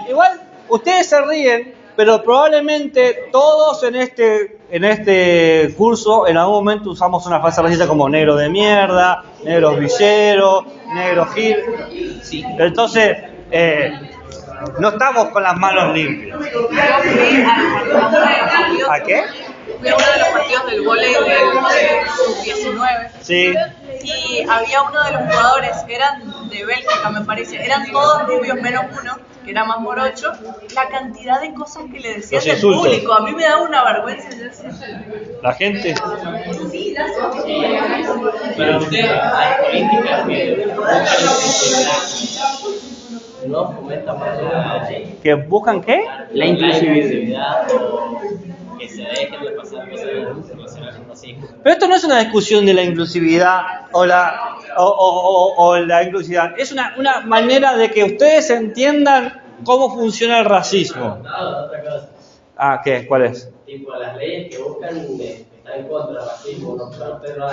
igual ustedes se ríen, pero probablemente todos en este curso en algún momento usamos una frase racista como negro de mierda, negros villeros, negro gil. Sí. Entonces, no estamos con las manos limpias. Yo fui a uno de los partidos. ¿A qué? Fui a uno de los partidos del vóley del sub-19. Sí. Y había uno de los jugadores, eran de Bélgica me parece, eran todos rubios menos uno, que era más morocho. La cantidad de cosas que le decían Los del insultos. público, a mí me daba una vergüenza. La gente. Pero usted, hay políticas que no fomentan más ¿Que buscan qué? la inclusividad o que se dejen de pasar cosas relacionadas con racismo. Pero esto no es una discusión de la inclusividad o la inclusividad. Es una manera de que ustedes entiendan cómo funciona el racismo. No, otra cosa. Ah, ¿qué? ¿Cuál es? Tipo, las leyes que buscan estar en contra del racismo, usted no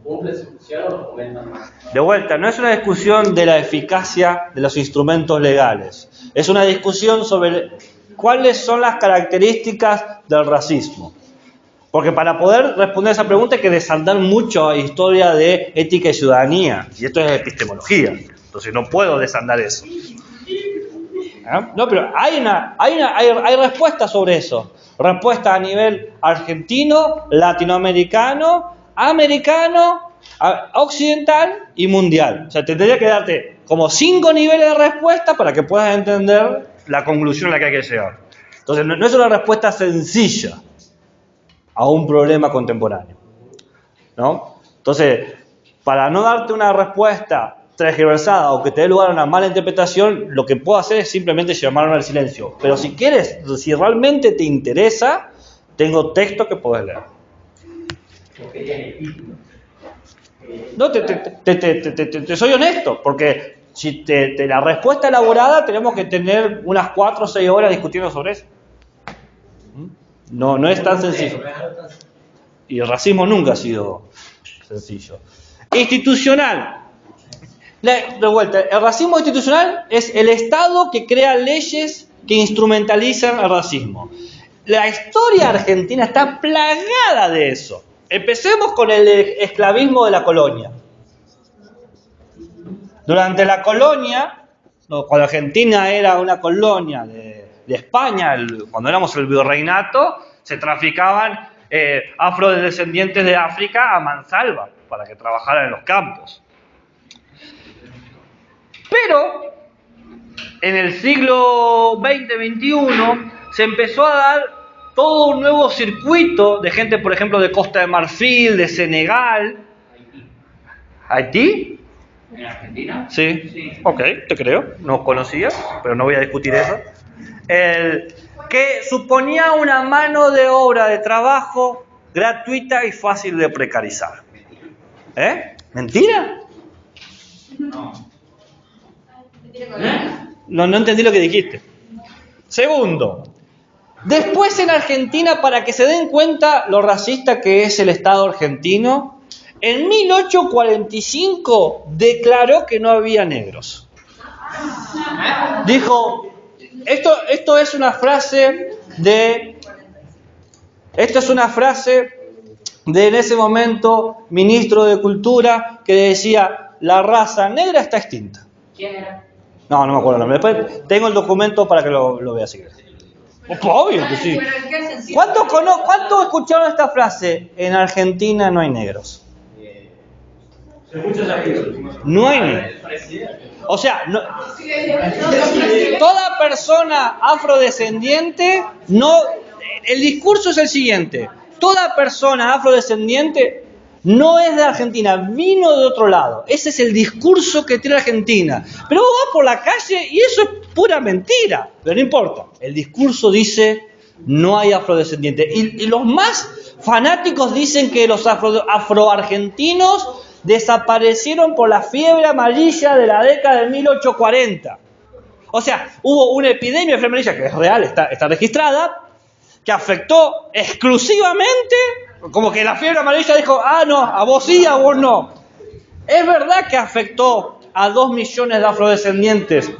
cumple su función o lo fomentan más. De vuelta, no es una discusión de la eficacia de los instrumentos legales. Es una discusión sobre cuáles son las características del racismo. Porque para poder responder esa pregunta hay que desandar mucho a historia de ética y ciudadanía. Y esto es epistemología. Entonces no puedo desandar eso. No, pero hay respuestas sobre eso. Respuestas a nivel argentino, latinoamericano, americano, occidental y mundial. O sea, tendría que darte como 5 niveles de respuesta para que puedas entender la conclusión a la que hay que llegar. Entonces, no es una respuesta sencilla a un problema contemporáneo, ¿no? Entonces, para no darte una respuesta transversada o que te dé lugar a una mala interpretación, lo que puedo hacer es simplemente llamarlo al silencio. Pero si quieres, si realmente te interesa, tengo texto que podés leer. No, te soy honesto, porque si la respuesta elaborada tenemos que tener unas 4 o 6 horas discutiendo sobre eso. No es tan sencillo. Y el racismo nunca ha sido sencillo. Institucional. De vuelta, el racismo institucional es el Estado que crea leyes que instrumentalizan el racismo. La historia argentina está plagada de eso. Empecemos con el esclavismo de la colonia. Durante la colonia, cuando Argentina era una colonia de España, cuando éramos el virreinato, se traficaban afrodescendientes de África a mansalva para que trabajaran en los campos. Pero en el siglo XX-XXI se empezó a dar todo un nuevo circuito de gente, por ejemplo, de Costa de Marfil, de Senegal. ¿Haití? ¿En Argentina? Sí. Ok, te creo. No conocía, pero no voy a discutir eso. Que suponía una mano de obra de trabajo gratuita y fácil de precarizar. ¿Mentira? No. No entendí lo que dijiste. Segundo, después en Argentina, para que se den cuenta lo racista que es el Estado argentino, en 1845 declaró que no había negros. Dijo, esto es una frase de en ese momento ministro de Cultura que decía, la raza negra está extinta. ¿Quién era? No me acuerdo el nombre. Después tengo el documento para que lo veas si quieres. Obvio que sí. Pero ¿en qué sentido? ¿Cuánto escucharon esta frase? En Argentina no hay negros. Se escucha sabido. No hay negros. O sea, toda persona afrodescendiente no... El discurso es el siguiente. Toda persona afrodescendiente no es de Argentina, vino de otro lado. Ese es el discurso que tiene Argentina. Pero vos vas por la calle y eso es pura mentira. Pero no importa. El discurso dice no hay afrodescendientes. Y los más fanáticos dicen que los afroargentinos desaparecieron por la fiebre amarilla de la década de 1840. O sea, hubo una epidemia de fiebre amarilla que es real, está registrada, que afectó exclusivamente, como que la fiebre amarilla dijo, no, a vos sí, a vos no. Es verdad que afectó a 2 millones de afrodescendientes.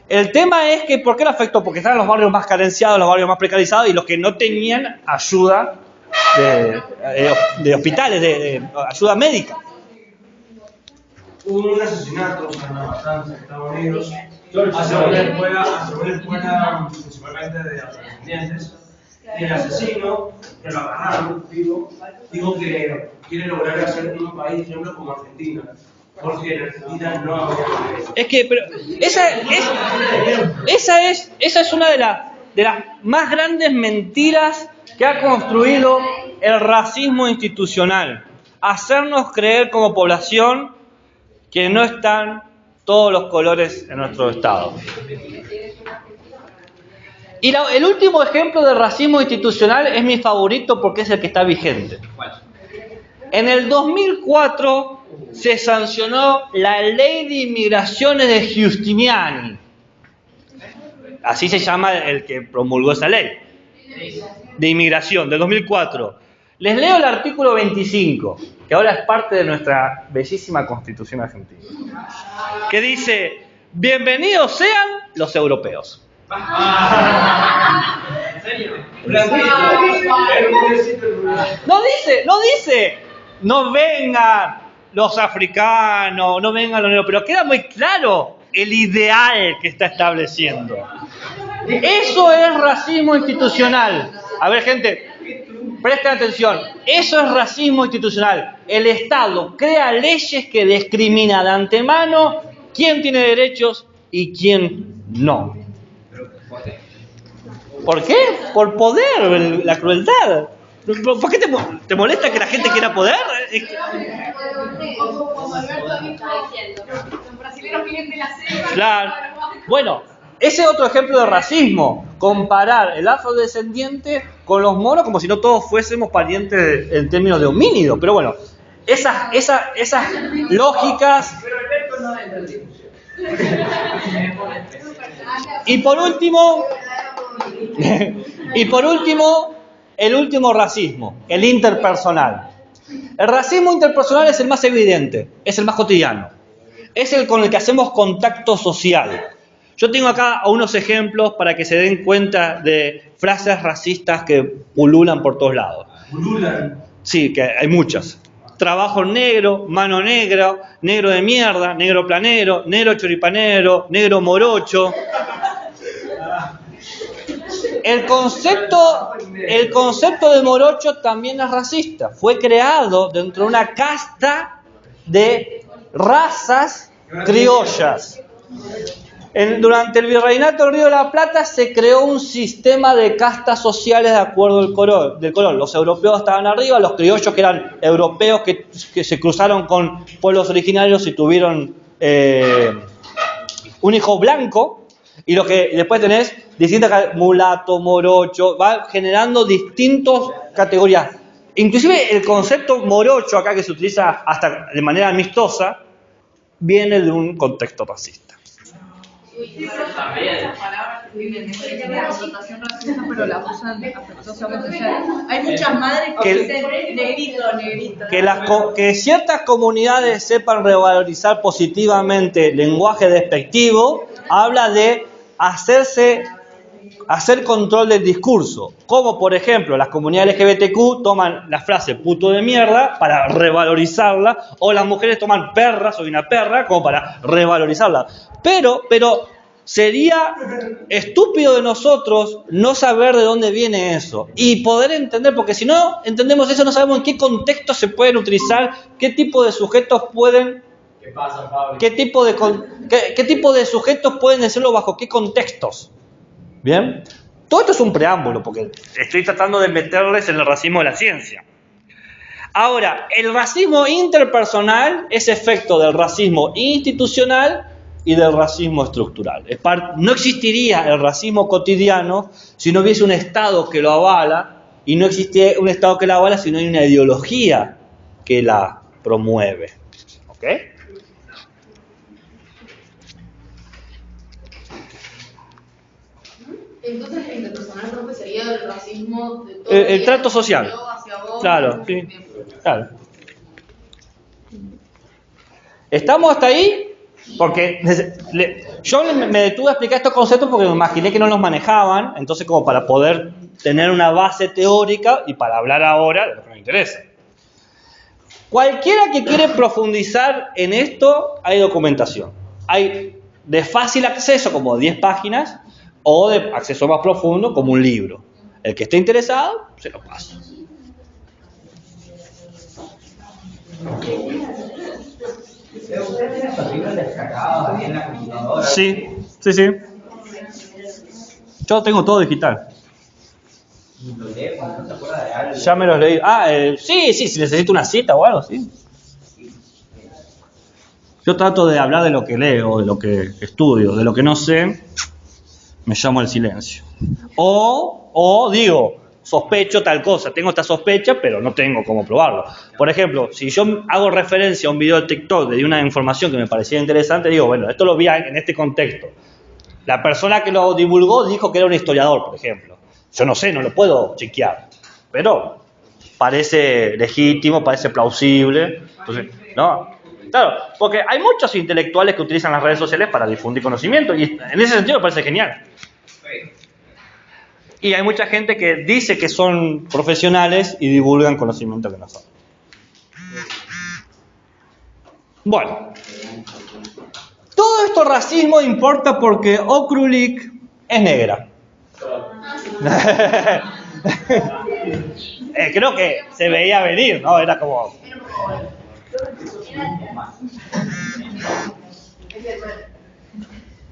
El tema es que, ¿por qué lo afectó? Porque estaban los barrios más carenciados, los barrios más precarizados y los que no tenían ayuda de hospitales, de ayuda médica. Hubo un asesinato en San Matanza, Estados Unidos, hace una escuela principalmente de afrodescendientes. Y el asesino, que lo agarraron, dijo que quiere lograr hacer un país, por ejemplo, como Argentina. Porque en Argentina no había negros. Es que, pero esa es una de las más grandes mentiras que ha construido el racismo institucional. Hacernos creer como población que no están todos los colores en nuestro estado. Y el último ejemplo de racismo institucional es mi favorito porque es el que está vigente. En el 2004 se sancionó la Ley de Inmigraciones de Giustiniani. Así se llama el que promulgó esa ley de inmigración del 2004. Les leo el artículo 25, que ahora es parte de nuestra bellísima Constitución argentina, que dice: bienvenidos sean los europeos. ¿En serio? No dice, no vengan los africanos, no vengan los negros, pero queda muy claro el ideal que está estableciendo. Eso es racismo institucional. A ver, gente, presten atención. Eso es racismo institucional. El Estado crea leyes que discriminan de antemano quién tiene derechos y quién no. ¿Por qué? Por poder, la crueldad. ¿Por qué te molesta que la gente quiera poder? Como Alberto dijo, los brasileños vienen de la selva. Claro. Bueno, ese es otro ejemplo de racismo. Comparar el afrodescendiente con los monos como si no todos fuésemos parientes en términos de homínidos. Pero bueno, esas lógicas. Pero Alberto no entra en discusión. Y por último, el último racismo, el interpersonal. El racismo interpersonal es el más evidente, es el más cotidiano, es el con el que hacemos contacto social. Yo tengo acá unos ejemplos para que se den cuenta de frases racistas que pululan por todos lados. ¿Pululan? Sí, que hay muchas. Trabajo negro, mano negra, negro de mierda, negro planero, negro choripanero, negro morocho. El concepto de morocho también es racista. Fue creado dentro de una casta de razas criollas. Durante el virreinato del Río de la Plata se creó un sistema de castas sociales de acuerdo al color. Los europeos estaban arriba, los criollos que eran europeos que se cruzaron con pueblos originarios y tuvieron un hijo blanco. Y lo que después tenés distintas mulato, morocho, va generando distintas categorías. Inclusive el concepto morocho acá que se utiliza hasta de manera amistosa viene de un contexto racista. Esas palabras tienen una connotación racista, pero las usan afectuosamente. O sea, hay muchas madres que dicen negrito. Que ciertas comunidades sepan revalorizar positivamente el lenguaje despectivo habla de hacer control del discurso. Como por ejemplo las comunidades LGBTQ toman la frase puto de mierda para revalorizarla, o las mujeres toman perra, soy una perra, como para revalorizarla. Pero sería estúpido de nosotros no saber de dónde viene eso y poder entender, porque si no entendemos eso, no sabemos en qué contexto se pueden utilizar, qué tipo de sujetos pueden, ¿Qué pasa, Pablo? qué tipo de sujetos pueden decirlo bajo qué contextos. ¿Bien? Todo esto es un preámbulo, porque estoy tratando de meterles en el racismo de la ciencia. Ahora, el racismo interpersonal es efecto del racismo institucional y del racismo estructural. No existiría el racismo cotidiano si no hubiese un Estado que lo avala, y no existe un Estado que lo avala si no hay una ideología que la promueve. ¿Ok? Entonces, el interpersonal, profe, sería el racismo de todo El trato social. Hacia vos, Claro, sí. Claro. ¿Estamos hasta ahí? Porque yo me detuve a explicar estos conceptos porque me imaginé que no los manejaban, entonces como para poder tener una base teórica y para hablar ahora de lo que me interesa. Cualquiera que quiere profundizar en esto, hay documentación. Hay de fácil acceso, como 10 páginas, o de acceso más profundo, como un libro. El que esté interesado, se lo paso. ¿Usted tiene estos libros descargados ahí en la computadora? Sí. Yo tengo todo digital. ¿Y lo lee cuando no se acuerda de algo? Ya me los leí. Sí, si necesito una cita o algo, sí. Yo trato de hablar de lo que leo, de lo que estudio, de lo que no sé, me llamo al silencio. O digo, sospecho tal cosa, tengo esta sospecha, pero no tengo cómo probarlo. Por ejemplo, si yo hago referencia a un video de TikTok de una información que me parecía interesante, digo, bueno, esto lo vi en este contexto. La persona que lo divulgó dijo que era un historiador, por ejemplo. Yo no sé, no lo puedo chequear, pero parece legítimo, parece plausible. Entonces, no, claro, porque hay muchos intelectuales que utilizan las redes sociales para difundir conocimiento y en ese sentido me parece genial. Y hay mucha gente que dice que son profesionales y divulgan conocimiento que no son. Bueno, todo esto racismo importa porque Okrulik es negra. Creo que se veía venir, ¿no? Era como...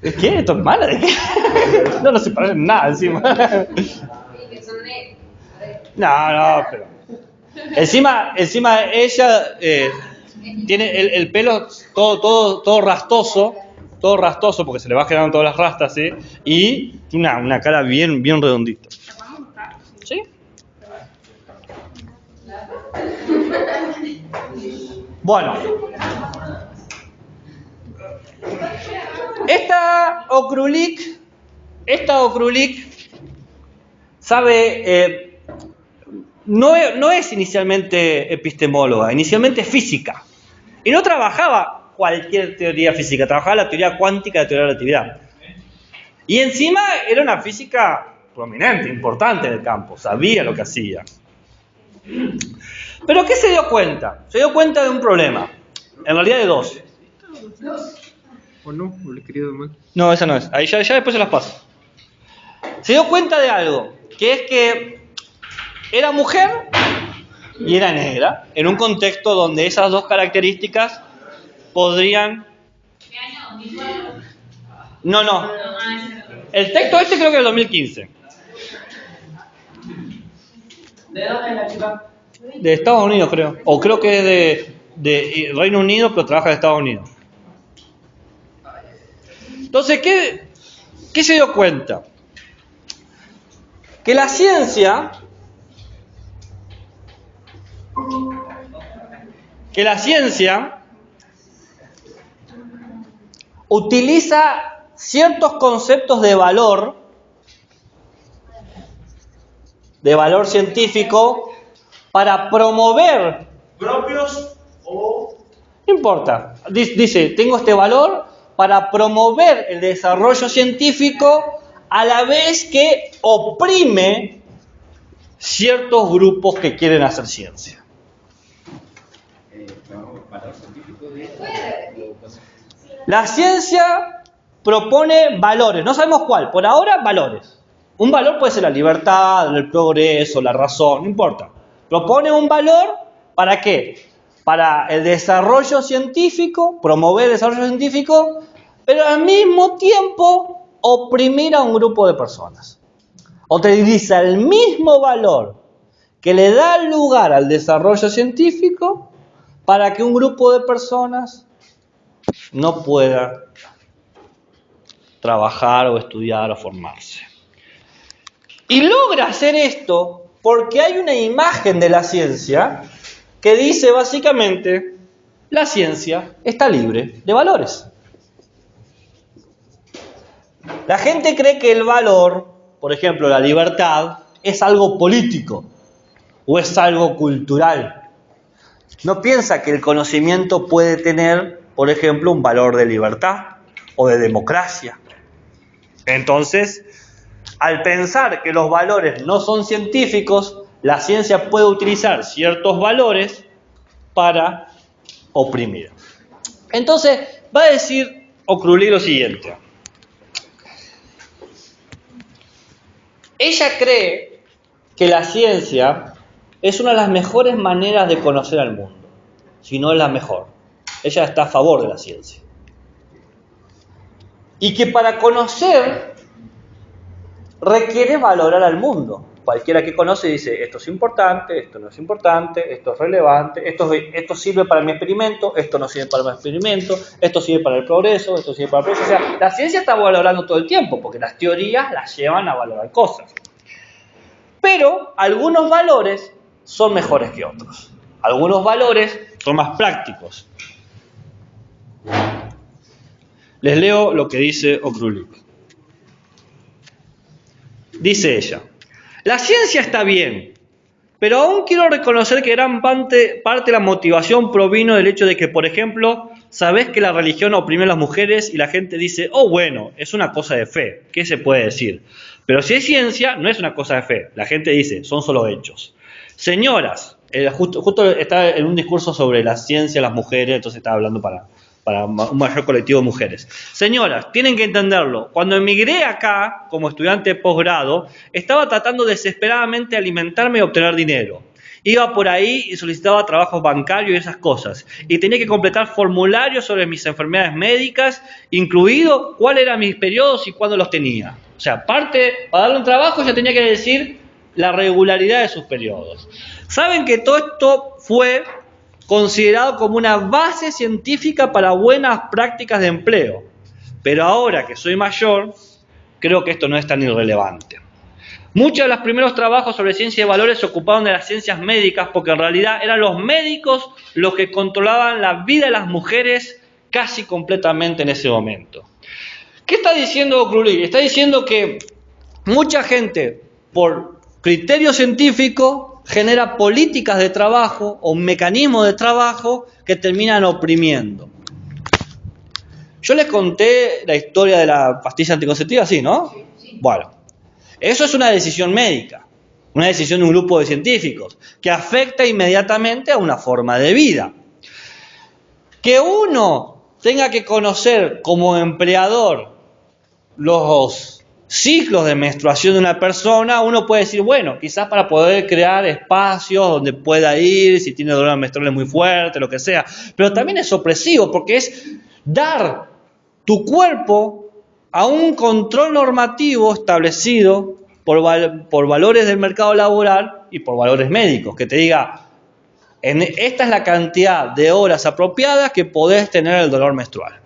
¿Qué? ¿Esto es mala? ¿De qué? No se parecen nada encima. No, pero... Encima ella tiene el pelo todo rastoso porque se le va quedando todas las rastas, ¿sí? Y tiene una cara bien redondita. ¿Sí? Bueno. Esta Okrulik sabe, no es inicialmente epistemóloga, inicialmente es física. Y no trabajaba cualquier teoría física, trabajaba la teoría cuántica de la teoría de la relatividad. Y encima era una física prominente, importante en el campo, sabía lo que hacía. ¿Pero qué se dio cuenta? Se dio cuenta de un problema, en realidad de dos. ¿O no? ¿O le he querido mal? No, esa no es. Ahí ya después se las paso. Se dio cuenta de algo, que es que era mujer y era negra, en un contexto donde esas dos características podrían... No. El texto este creo que es del 2015. ¿De dónde es la chica? De Estados Unidos, creo. O creo que es de Reino Unido, pero trabaja en Estados Unidos. Entonces, ¿qué se dio cuenta? Que la ciencia utiliza ciertos conceptos de valor científico para promover... ¿Propios o...? No importa. Dice, tengo este valor para promover el desarrollo científico a la vez que oprime ciertos grupos que quieren hacer ciencia. La ciencia propone valores, no sabemos cuál, por ahora valores. Un valor puede ser la libertad, el progreso, la razón, no importa. Propone un valor, ¿para qué? Para el desarrollo científico, promover el desarrollo científico, pero al mismo tiempo oprimir a un grupo de personas. Utiliza el mismo valor que le da lugar al desarrollo científico para que un grupo de personas no pueda trabajar o estudiar o formarse. Y logra hacer esto porque hay una imagen de la ciencia que dice básicamente, la ciencia está libre de valores. La gente cree que el valor, por ejemplo, la libertad, es algo político o es algo cultural. No piensa que el conocimiento puede tener, por ejemplo, un valor de libertad o de democracia. Entonces, al pensar que los valores no son científicos, la ciencia puede utilizar ciertos valores para oprimir. Entonces, va a decir Okrulig lo siguiente. Ella cree que la ciencia es una de las mejores maneras de conocer al mundo, si no es la mejor. Ella está a favor de la ciencia. Y que para conocer requiere valorar al mundo. Cualquiera que conoce dice, esto es importante, esto no es importante, esto es relevante, esto sirve para mi experimento, esto no sirve para mi experimento, esto sirve para el progreso, esto sirve para el progreso. O sea, la ciencia está valorando todo el tiempo, porque las teorías las llevan a valorar cosas. Pero algunos valores son mejores que otros. Algunos valores son más prácticos. Les leo lo que dice Okrulig. Dice ella, la ciencia está bien, pero aún quiero reconocer que gran parte de la motivación provino del hecho de que, por ejemplo, sabés que la religión oprime a las mujeres y la gente dice, oh bueno, es una cosa de fe, ¿qué se puede decir? Pero si es ciencia, no es una cosa de fe, la gente dice, son solo hechos. Señoras, justo está en un discurso sobre la ciencia, las mujeres, entonces está hablando para un mayor colectivo de mujeres. Señoras, tienen que entenderlo. Cuando emigré acá, como estudiante de posgrado, estaba tratando desesperadamente de alimentarme y obtener dinero. Iba por ahí y solicitaba trabajos bancarios y esas cosas. Y tenía que completar formularios sobre mis enfermedades médicas, incluido cuáles eran mis periodos y cuándo los tenía. O sea, aparte, para darle un trabajo ya tenía que decir la regularidad de sus periodos. ¿Saben que todo esto fue considerado como una base científica para buenas prácticas de empleo? Pero ahora que soy mayor, creo que esto no es tan irrelevante. Muchos de los primeros trabajos sobre ciencia de valores se ocuparon de las ciencias médicas porque en realidad eran los médicos los que controlaban la vida de las mujeres casi completamente en ese momento. ¿Qué está diciendo Okrulig? Está diciendo que mucha gente, por criterio científico, genera políticas de trabajo o mecanismos de trabajo que terminan oprimiendo. Yo les conté la historia de la pastilla anticonceptiva, ¿sí, no? Sí. Bueno, eso es una decisión médica, una decisión de un grupo de científicos que afecta inmediatamente a una forma de vida. Que uno tenga que conocer como empleador los ciclos de menstruación de una persona, uno puede decir, bueno, quizás para poder crear espacios donde pueda ir, si tiene dolor menstrual muy fuerte, lo que sea, pero también es opresivo porque es dar tu cuerpo a un control normativo establecido por valores del mercado laboral y por valores médicos, que te diga, esta es la cantidad de horas apropiadas que podés tener el dolor menstrual.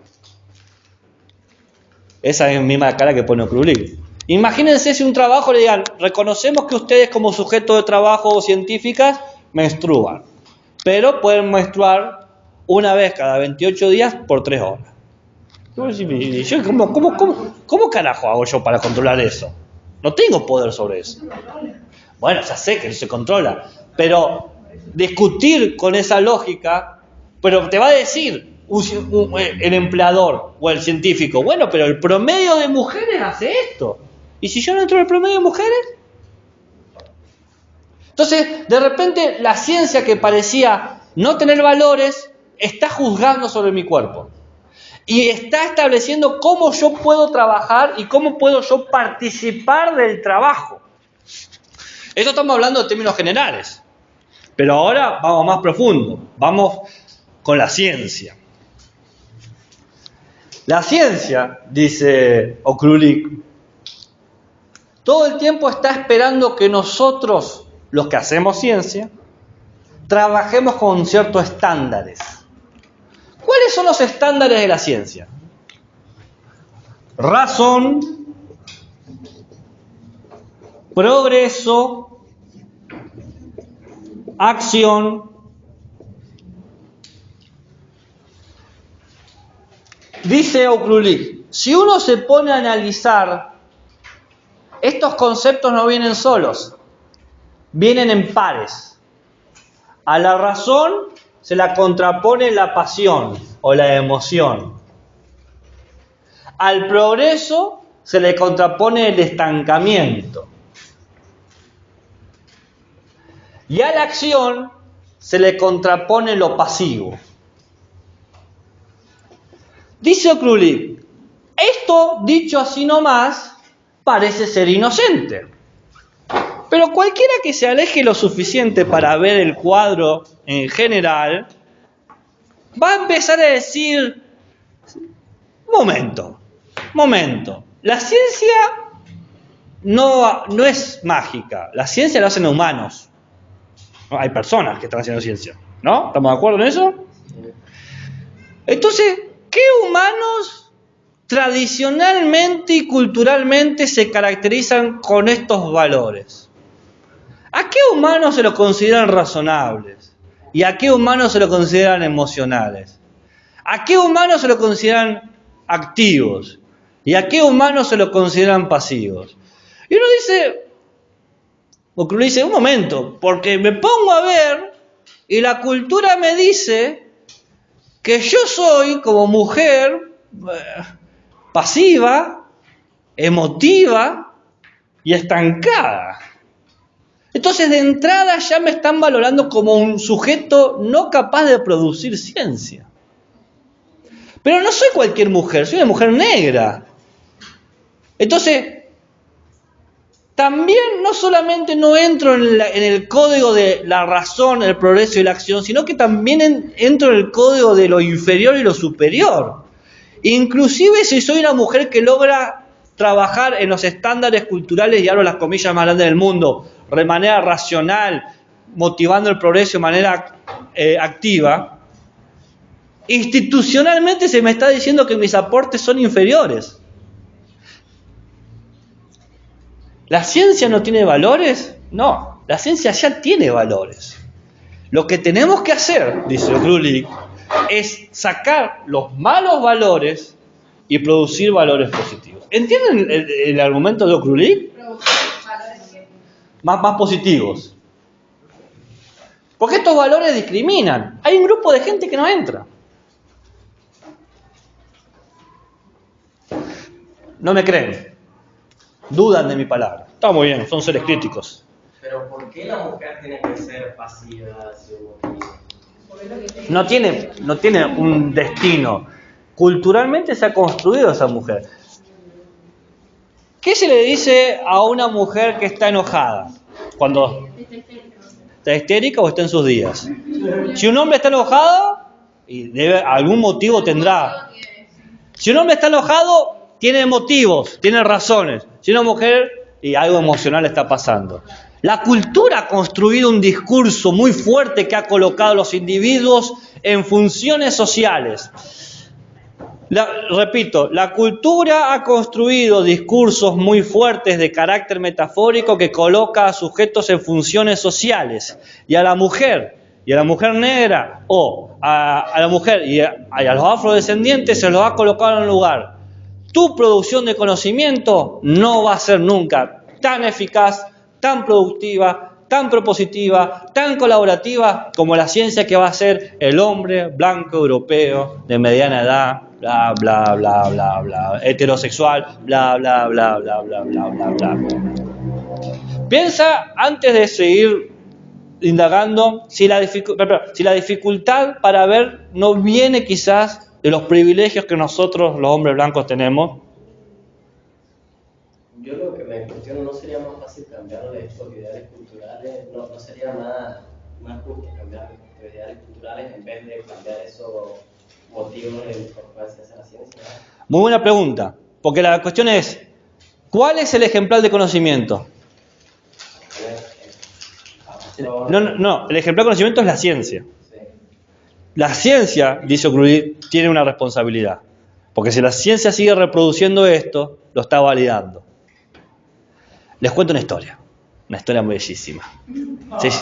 Esa es la misma cara que pone Okrulig. Imagínense si un trabajo le digan, reconocemos que ustedes como sujeto de trabajo o científicas menstruan, pero pueden menstruar una vez cada 28 días por 3 horas. ¿Cómo carajo hago yo para controlar eso? No tengo poder sobre eso. Bueno, ya sé que no se controla, pero discutir con esa lógica, pero te va a decir el empleador o el científico, bueno, pero el promedio de mujeres hace esto. ¿Y si yo no entro en el promedio de mujeres? Entonces, de repente, la ciencia que parecía no tener valores está juzgando sobre mi cuerpo. y está estableciendo cómo yo puedo trabajar y cómo puedo yo participar del trabajo. Esto estamos hablando de términos generales, pero ahora vamos más profundo, vamos con la ciencia. La ciencia, dice Okrulik, todo el tiempo está esperando que nosotros, los que hacemos ciencia, trabajemos con ciertos estándares. ¿Cuáles son los estándares de la ciencia? Razón, progreso, acción. Dice Okrulik, si uno se pone a analizar, estos conceptos no vienen solos, vienen en pares. A la razón se la contrapone la pasión o la emoción. Al progreso se le contrapone el estancamiento. Y a la acción se le contrapone lo pasivo. Dice Okrulik, esto dicho así nomás parece ser inocente. Pero cualquiera que se aleje lo suficiente para ver el cuadro en general, va a empezar a decir, momento, la ciencia no es mágica, la ciencia la hacen humanos. No, hay personas que están haciendo ciencia, ¿no? ¿Estamos de acuerdo en eso? Entonces, ¿qué humanos tradicionalmente y culturalmente se caracterizan con estos valores? ¿A qué humanos se los consideran razonables? ¿Y a qué humanos se los consideran emocionales? ¿A qué humanos se los consideran activos? ¿Y a qué humanos se los consideran pasivos? Y uno dice, un momento, porque me pongo a ver y la cultura me dice que yo soy como mujer pasiva, emotiva y estancada. Entonces, de entrada ya me están valorando como un sujeto no capaz de producir ciencia. Pero no soy cualquier mujer, soy una mujer negra. Entonces, también no solamente no entro en el código de la razón, el progreso y la acción, sino que también entro en el código de lo inferior y lo superior. Inclusive si soy una mujer que logra trabajar en los estándares culturales, y abro las comillas más grandes del mundo, de manera racional, motivando el progreso de manera activa, institucionalmente se me está diciendo que mis aportes son inferiores. ¿La ciencia no tiene valores? No, la ciencia ya tiene valores. Lo que tenemos que hacer, dice Okrulik, es sacar los malos valores y producir valores positivos. ¿Entienden el argumento de Okrulik? Más positivos. Porque estos valores discriminan. Hay un grupo de gente que no entra. No me creen. Dudan de mi palabra. Está muy bien, son seres críticos. Pero ¿por qué la mujer tiene que ser pasiva? No tiene un destino. Culturalmente se ha construido esa mujer. ¿Qué se le dice a una mujer que está enojada? Cuando está histérica o está en sus días. Si un hombre está enojado, y algún motivo tendrá. Si un hombre está enojado, tiene motivos, tiene razones. Si una mujer, y algo emocional está pasando. La cultura ha construido un discurso muy fuerte que ha colocado a los individuos en funciones sociales. Repito, la cultura ha construido discursos muy fuertes de carácter metafórico que coloca a sujetos en funciones sociales. Y a la mujer negra o a la mujer y a los afrodescendientes se los ha colocado en un lugar. Tu producción de conocimiento no va a ser nunca tan eficaz, tan productiva, tan propositiva, tan colaborativa como la ciencia que va a ser el hombre blanco europeo de mediana edad, bla, bla, bla, bla, bla, heterosexual, bla, bla, bla, bla, bla, bla, bla, bla. Piensa, antes de seguir indagando, si la dificultad para ver no viene quizás de los privilegios que nosotros, los hombres blancos, tenemos. Yo lo que me cuestiono, ¿no sería más fácil cambiar estos ideales culturales? ¿No sería más justo cambiar los ideales culturales en vez de cambiar esos motivos por los cuales se hace la ciencia? Muy buena pregunta, porque la cuestión es, ¿cuál es el ejemplar de conocimiento? No, el ejemplar de conocimiento es la ciencia. La ciencia, dice Okrulik, tiene una responsabilidad, porque si la ciencia sigue reproduciendo esto, lo está validando. Les cuento una historia bellísima.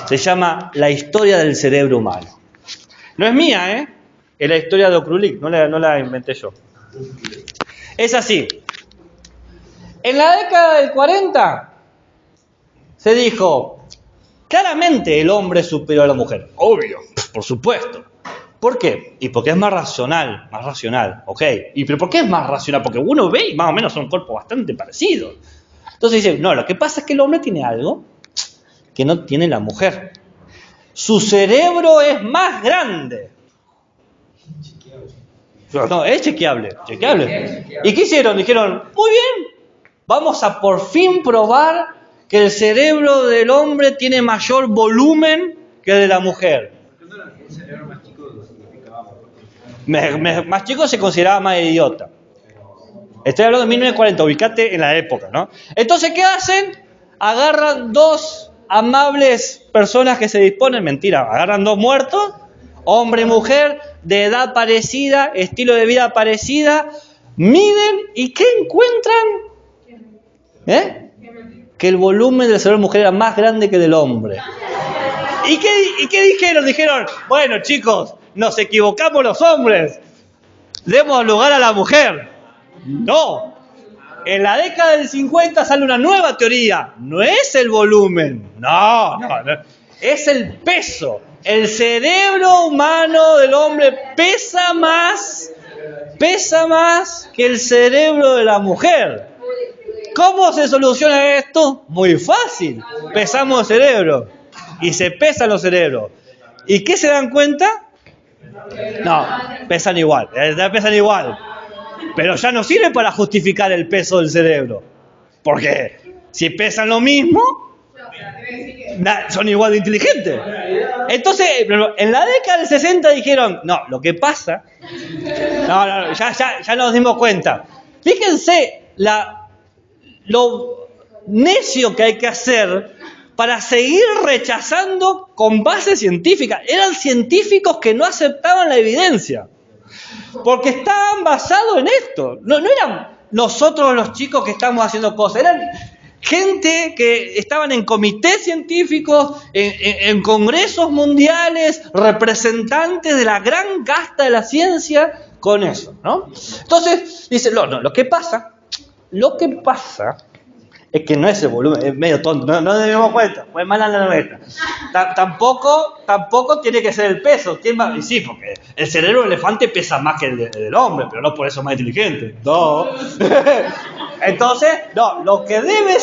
Se llama La historia del cerebro humano. No es mía, es la historia de Okrulik, no la inventé yo. Es así. En la década del 40 se dijo, claramente el hombre es superior a la mujer. Obvio, por supuesto. ¿Por qué? Y porque es más racional, ok. ¿Pero por qué es más racional? Porque uno ve y más o menos son cuerpos bastante parecidos. Entonces dice, no, lo que pasa es que el hombre tiene algo que no tiene la mujer. Su cerebro es más grande. No, es chequeable. ¿Y qué hicieron? Dijeron, muy bien, vamos a por fin probar que el cerebro del hombre tiene mayor volumen que el de la mujer. Un cerebro más chico significa más chico se consideraba más idiota. Estoy hablando de 1940, ubicate en la época, ¿no? Entonces, ¿qué hacen? Agarran dos amables personas que se disponen, mentira, agarran dos muertos, hombre y mujer, de edad parecida, estilo de vida parecida, miden y ¿qué encuentran? Que el volumen del cerebro de la mujer era más grande que del hombre. ¿Y qué dijeron? Dijeron, bueno chicos, nos equivocamos los hombres, demos lugar a la mujer. No, en la década del 50 sale una nueva teoría, no es el volumen, no, es el peso. El cerebro humano del hombre pesa más que el cerebro de la mujer. ¿Cómo se soluciona esto? Muy fácil, pesamos el cerebro y se pesan los cerebros. ¿Y qué se dan cuenta? No, pesan igual. Pero ya no sirve para justificar el peso del cerebro. Porque si pesan lo mismo, son igual de inteligentes. Entonces, en la década del 60 dijeron, no, lo que pasa... No, ya nos dimos cuenta. Fíjense lo necio que hay que hacer para seguir rechazando con base científica. Eran científicos que no aceptaban la evidencia. Porque estaban basados en esto. No eran nosotros los chicos que estamos haciendo cosas. Eran gente que estaban en comités científicos, en congresos mundiales, representantes de la gran casta de la ciencia con eso, ¿no? Entonces, dice, lo que pasa es que no es el volumen, es medio tonto, no nos dimos cuenta, fue mala la nuestra. Tampoco tiene que ser el peso. Y sí, porque el cerebro del elefante pesa más que el del hombre, pero no por eso es más inteligente. No. Entonces, no, lo que debe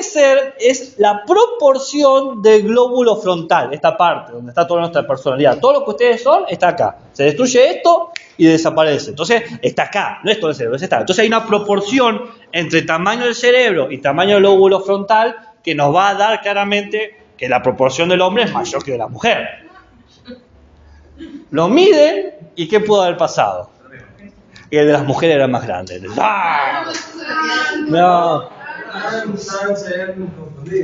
ser es la proporción del glóbulo frontal, esta parte donde está toda nuestra personalidad. Todo lo que ustedes son está acá. Se destruye esto y desaparece. Entonces, está acá, no es todo el cerebro, es esta. Entonces hay una proporción entre tamaño del cerebro y tamaño del lóbulo frontal que nos va a dar claramente que la proporción del hombre es mayor que de la mujer. Lo miden y ¿qué pudo haber pasado? Y el de las mujeres era más grande. ¡Ah!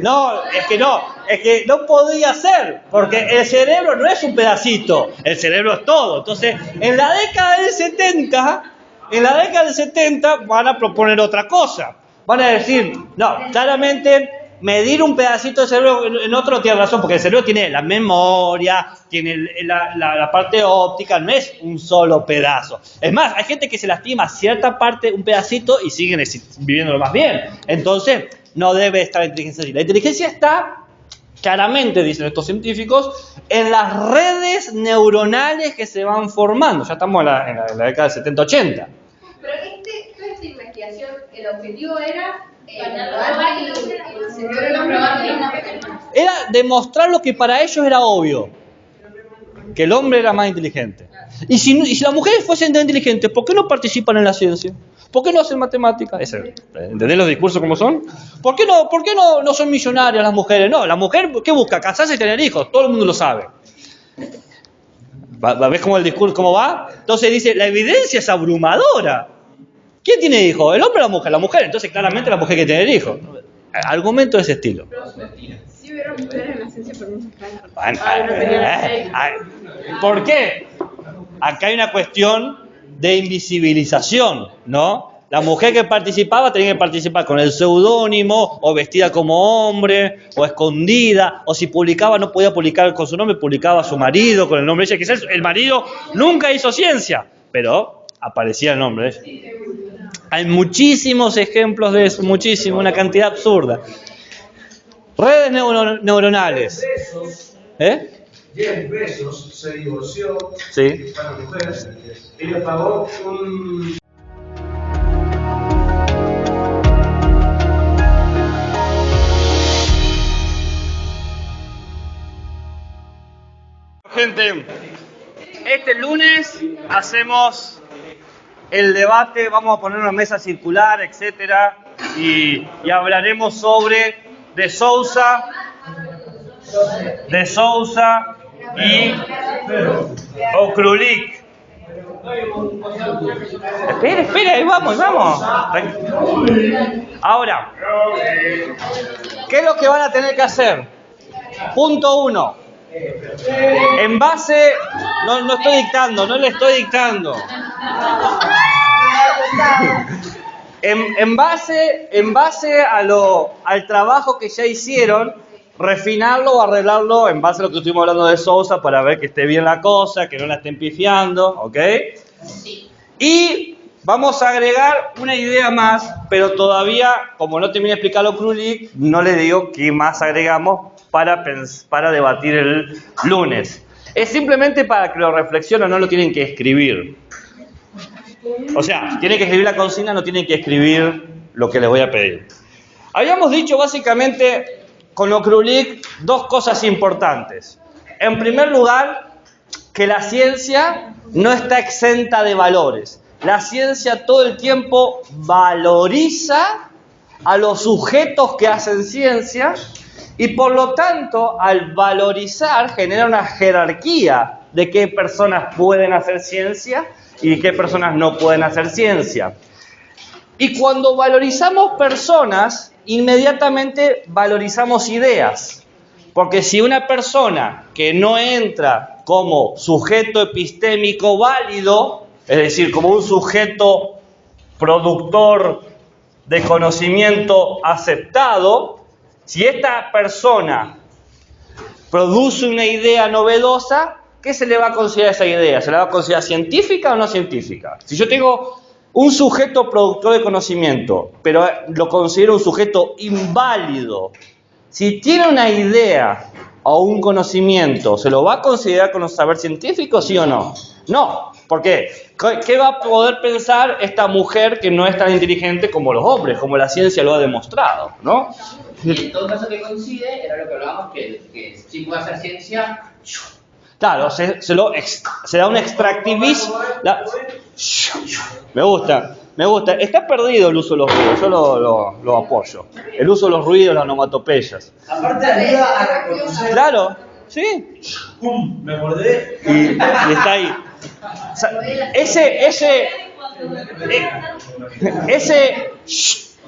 No, es que no podía ser, porque el cerebro no es un pedacito, el cerebro es todo. Entonces, en la década del 70 van a proponer otra cosa. Van a decir, no, claramente medir un pedacito de cerebro en otro no tiene razón, porque el cerebro tiene la memoria, tiene la parte óptica, no es un solo pedazo. Es más, hay gente que se lastima cierta parte, un pedacito, y siguen viviéndolo más bien. Entonces, no debe estar la inteligencia allí. La inteligencia está, claramente, dicen estos científicos, en las redes neuronales que se van formando. Ya estamos en la década del 70-80. Pero toda esta investigación, el objetivo era probar el cerebro, era demostrar lo que para ellos era obvio, que el hombre era más inteligente. Y si las mujeres fuesen tan inteligentes, ¿por qué no participan en la ciencia? ¿Por qué no hacen matemáticas? ¿Entendés los discursos como son? ¿Por qué no son millonarias las mujeres? No, la mujer, ¿qué busca? Casarse y tener hijos. Todo el mundo lo sabe. ¿Ves cómo el discurso cómo va? Entonces dice, la evidencia es abrumadora. ¿Quién tiene hijos? ¿El hombre o la mujer? La mujer. Entonces claramente la mujer quiere tener hijos. Argumento de ese estilo. Sí hubiera mujeres en la ciencia, pero no se caen. ¿Por qué? Acá hay una cuestión de invisibilización, ¿no? La mujer que participaba tenía que participar con el seudónimo, o vestida como hombre, o escondida, o si publicaba no podía publicar con su nombre, publicaba a su marido con el nombre de ella. Quizás el marido nunca hizo ciencia, pero aparecía el nombre de ella. Hay muchísimos ejemplos de eso, muchísimo, una cantidad absurda. Redes neuronales. Jeff Bezos se divorció Sí. para la mujer y le pagó un... Gente, este lunes hacemos el debate, vamos a poner una mesa circular, etcétera, y hablaremos sobre De Souza y Okrulik. Espera, ahí vamos. Ahora, ¿qué es lo que van a tener que hacer? Punto 1. En base, no estoy dictando, no le estoy dictando. En base al trabajo que ya hicieron, refinarlo o arreglarlo en base a lo que estuvimos hablando de Souza para ver que esté bien la cosa, que no la estén pifiando, ¿ok? Sí. Y vamos a agregar una idea más, pero todavía, como no terminé de explicarlo Krulik, no les digo qué más agregamos para debatir el lunes. Es simplemente para que lo reflexionen, no lo tienen que escribir. O sea, tienen que escribir la consigna, no tienen que escribir lo que les voy a pedir. Habíamos dicho básicamente con Okrulik dos cosas importantes. En primer lugar, que la ciencia no está exenta de valores. La ciencia todo el tiempo valoriza a los sujetos que hacen ciencia y por lo tanto, al valorizar, genera una jerarquía de qué personas pueden hacer ciencia y qué personas no pueden hacer ciencia. Y cuando valorizamos personas, inmediatamente valorizamos ideas. Porque si una persona que no entra como sujeto epistémico válido, es decir, como un sujeto productor de conocimiento aceptado, si esta persona produce una idea novedosa, ¿qué se le va a considerar esa idea? ¿Se la va a considerar científica o no científica? Si yo tengo un sujeto productor de conocimiento, pero lo considero un sujeto inválido, si tiene una idea o un conocimiento, ¿se lo va a considerar como saber científico, sí o no? No. ¿Por qué? ¿Qué va a poder pensar esta mujer que no es tan inteligente como los hombres, como la ciencia lo ha demostrado, ¿no? Y en todo caso que coincide, era lo que hablábamos, que si puede hacer ciencia... Claro, se da un extractivismo. Me gusta. Está perdido el uso de los ruidos, yo lo apoyo. El uso de los ruidos, las onomatopeyas. Aparte ayuda a reconocer. Claro, sí. Me acordé. Y está ahí. O sea, ese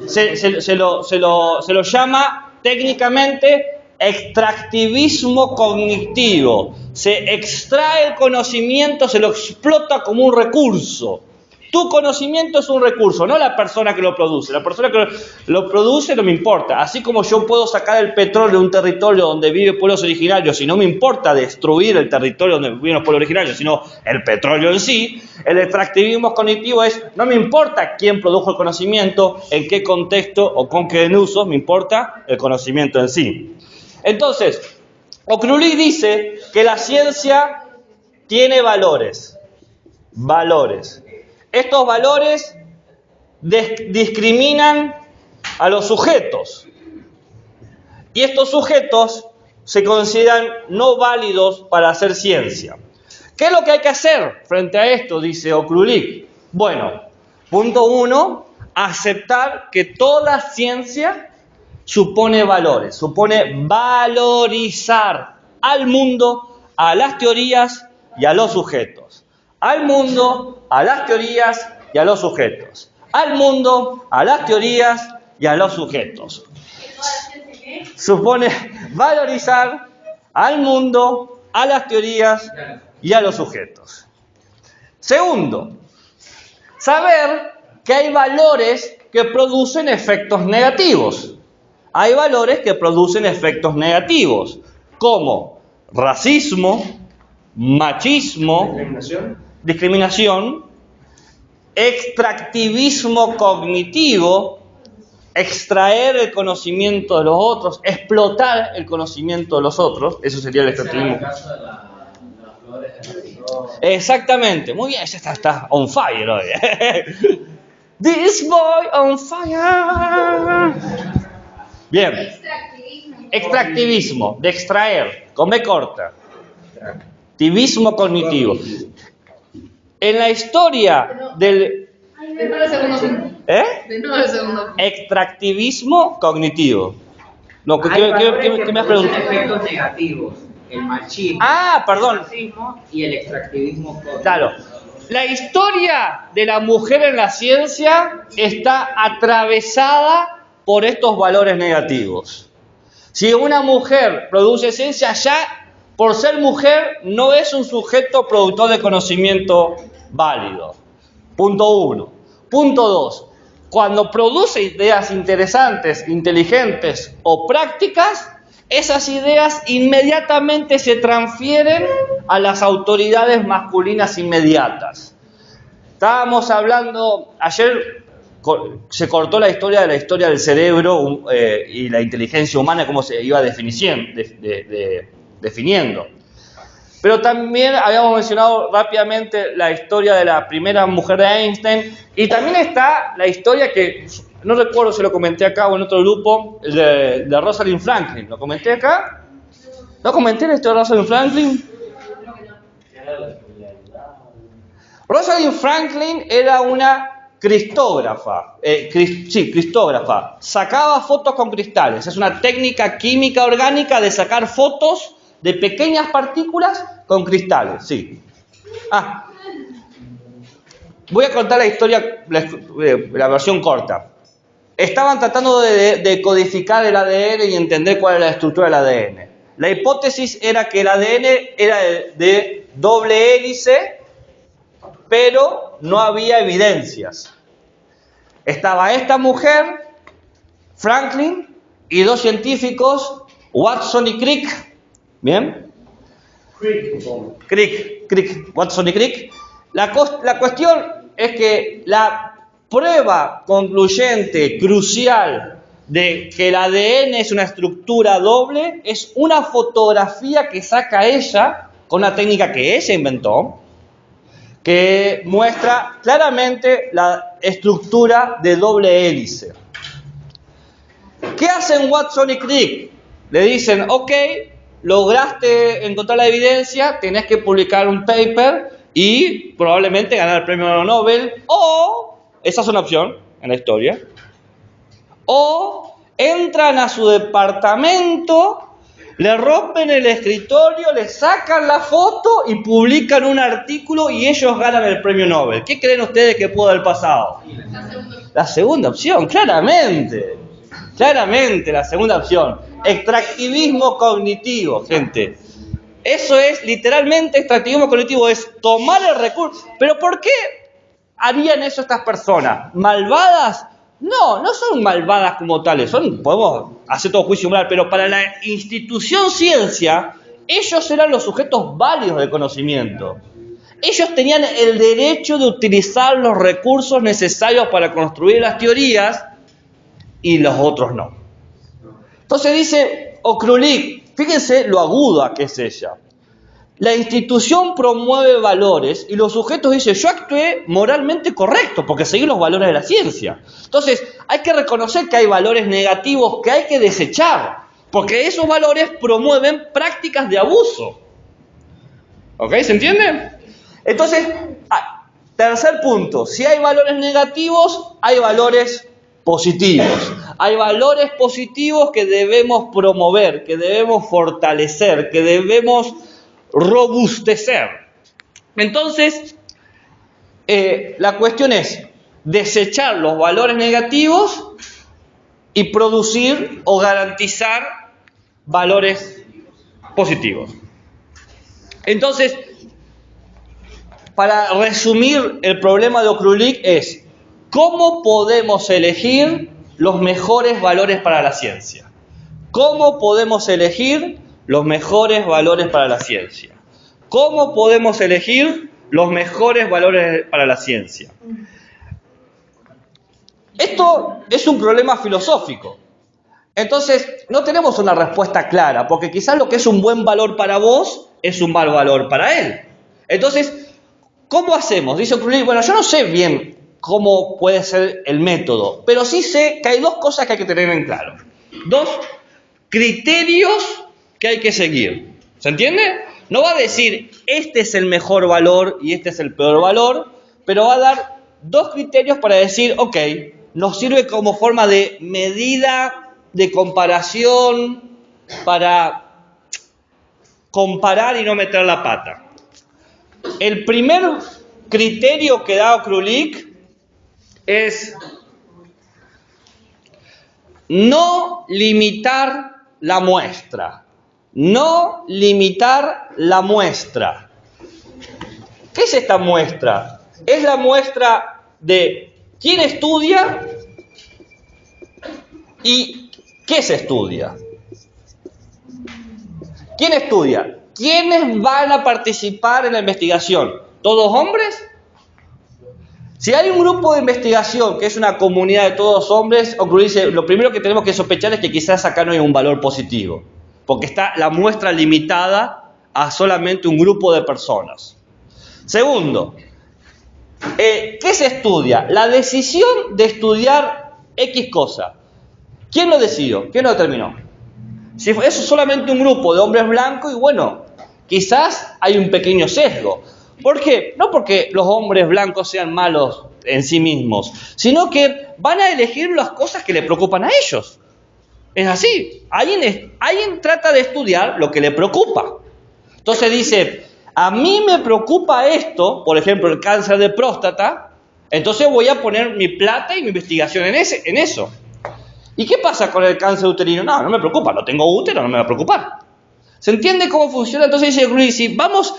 se lo llama técnicamente extractivismo cognitivo. Se extrae el conocimiento, se lo explota como un recurso. Tu conocimiento es un recurso, no la persona que lo produce. La persona que lo produce no me importa. Así como yo puedo sacar el petróleo de un territorio donde viven pueblos originarios y no me importa destruir el territorio donde viven los pueblos originarios, sino el petróleo en sí, el extractivismo cognitivo es, no me importa quién produjo el conocimiento, en qué contexto o con qué usos, me importa el conocimiento en sí. Entonces, Okrulik dice que la ciencia tiene valores. Estos valores discriminan a los sujetos. Y estos sujetos se consideran no válidos para hacer ciencia. ¿Qué es lo que hay que hacer frente a esto? Dice Okrulik. Bueno, punto 1, aceptar que toda ciencia supone valores, supone valorizar al mundo, a las teorías y a los sujetos. Al mundo, a las teorías y a los sujetos. Al mundo, a las teorías y a los sujetos. Supone valorizar al mundo, a las teorías y a los sujetos. Segundo, saber que hay valores que producen efectos negativos. Hay valores que producen efectos negativos, como racismo, machismo, discriminación, extractivismo cognitivo, extraer el conocimiento de los otros, explotar el conocimiento de los otros, eso sería el extractivismo. En el caso de las flores, Exactamente, muy bien, está on fire hoy. This boy on fire. Bien, extractivismo, de extraer, con B corta. Extractivismo cognitivo. En la historia del... De nuevo el segundo punto. De nuevo el segundo punto. Extractivismo cognitivo. No, ¿qué me has preguntado? Efectos negativos. El machismo. Perdón. El racismo y el extractivismo cognitivo. Claro. La historia de la mujer en la ciencia está atravesada por estos valores negativos. Si una mujer produce ciencia, ya por ser mujer no es un sujeto productor de conocimiento válido. Punto 1. Punto 2. Cuando produce ideas interesantes, inteligentes o prácticas, esas ideas inmediatamente se transfieren a las autoridades masculinas inmediatas. Estábamos hablando, ayer se cortó la historia del cerebro y la inteligencia humana, cómo se iba definiendo. Pero también habíamos mencionado rápidamente la historia de la primera mujer de Einstein, y también está la historia que, no recuerdo si lo comenté acá o en otro grupo, de Rosalind Franklin. ¿Lo comenté acá? ¿No comenté la historia de Rosalind Franklin? Rosalind Franklin era una cristógrafa. Cristógrafa. Sacaba fotos con cristales. Es una técnica química orgánica de sacar fotos de pequeñas partículas con cristales, sí. Voy a contar la historia, la versión corta. Estaban tratando de codificar el ADN y entender cuál era la estructura del ADN. La hipótesis era que el ADN era de doble hélice, pero no había evidencias. Estaba esta mujer, Franklin, y dos científicos, Watson y Crick. ¿Bien? Crick, Watson y Crick. La cuestión es que la prueba concluyente, crucial, de que el ADN es una estructura doble, es una fotografía que saca ella, con una técnica que ella inventó, que muestra claramente la estructura de doble hélice. ¿Qué hacen Watson y Crick? Le dicen, ok, lograste encontrar la evidencia, tenés que publicar un paper y probablemente ganar el premio Nobel, o, esa es una opción en la historia, o entran a su departamento, le rompen el escritorio, le sacan la foto y publican un artículo y ellos ganan el premio Nobel. ¿Qué creen ustedes que pudo haber pasado? La segunda opción, claramente, la segunda opción. Extractivismo cognitivo, gente. Eso es literalmente extractivismo cognitivo, es tomar el recurso. ¿Pero por qué harían eso estas personas? ¿Malvadas? No son malvadas como tales, podemos hacer todo juicio moral, pero para la institución ciencia, ellos eran los sujetos válidos del conocimiento. Ellos tenían el derecho de utilizar los recursos necesarios para construir las teorías y los otros no. Entonces dice Okrulik, fíjense lo aguda que es ella. La institución promueve valores y los sujetos dicen, yo actué moralmente correcto porque seguí los valores de la ciencia. Entonces hay que reconocer que hay valores negativos que hay que desechar, porque esos valores promueven prácticas de abuso. ¿Ok? ¿Se entiende? Entonces, tercer punto, si hay valores negativos, hay valores positivos. Hay valores positivos que debemos promover, que debemos fortalecer, que debemos robustecer. Entonces, la cuestión es desechar los valores negativos y producir o garantizar valores positivos. Entonces, para resumir el problema de Okrulik es ¿cómo podemos elegir los mejores valores para la ciencia? ¿Cómo podemos elegir los mejores valores para la ciencia? ¿Cómo podemos elegir los mejores valores para la ciencia? Esto es un problema filosófico. Entonces, no tenemos una respuesta clara, porque quizás lo que es un buen valor para vos es un mal valor para él. Entonces, ¿cómo hacemos? Dice Okrulik, bueno, yo no sé bien cómo puede ser el método, pero sí sé que hay dos cosas que hay que tener en claro. Dos criterios que hay que seguir. ¿Se entiende? No va a decir, este es el mejor valor y este es el peor valor, pero va a dar dos criterios para decir, ok, nos sirve como forma de medida, de comparación, para comparar y no meter la pata. El primer criterio que da Okrulik es no limitar la muestra. No limitar la muestra. ¿Qué es esta muestra? Es la muestra de quién estudia y qué se estudia. ¿Quién estudia? ¿Quiénes van a participar en la investigación? ¿Todos hombres? Si hay un grupo de investigación que es una comunidad de todos hombres, dice, lo primero que tenemos que sospechar es que quizás acá no hay un valor positivo, porque está la muestra limitada a solamente un grupo de personas. Segundo, ¿qué se estudia? La decisión de estudiar X cosa. ¿Quién lo decidió? ¿Quién lo determinó? Si eso es solamente un grupo de hombres blancos, y bueno, quizás hay un pequeño sesgo. ¿Por qué? No porque los hombres blancos sean malos en sí mismos, sino que van a elegir las cosas que le preocupan a ellos. Es así. Alguien trata de estudiar lo que le preocupa. Entonces dice, a mí me preocupa esto, por ejemplo, el cáncer de próstata, entonces voy a poner mi plata y mi investigación en eso. ¿Y qué pasa con el cáncer uterino? No me preocupa, no tengo útero, no me va a preocupar. ¿Se entiende cómo funciona? Entonces dice Okrulik, si vamos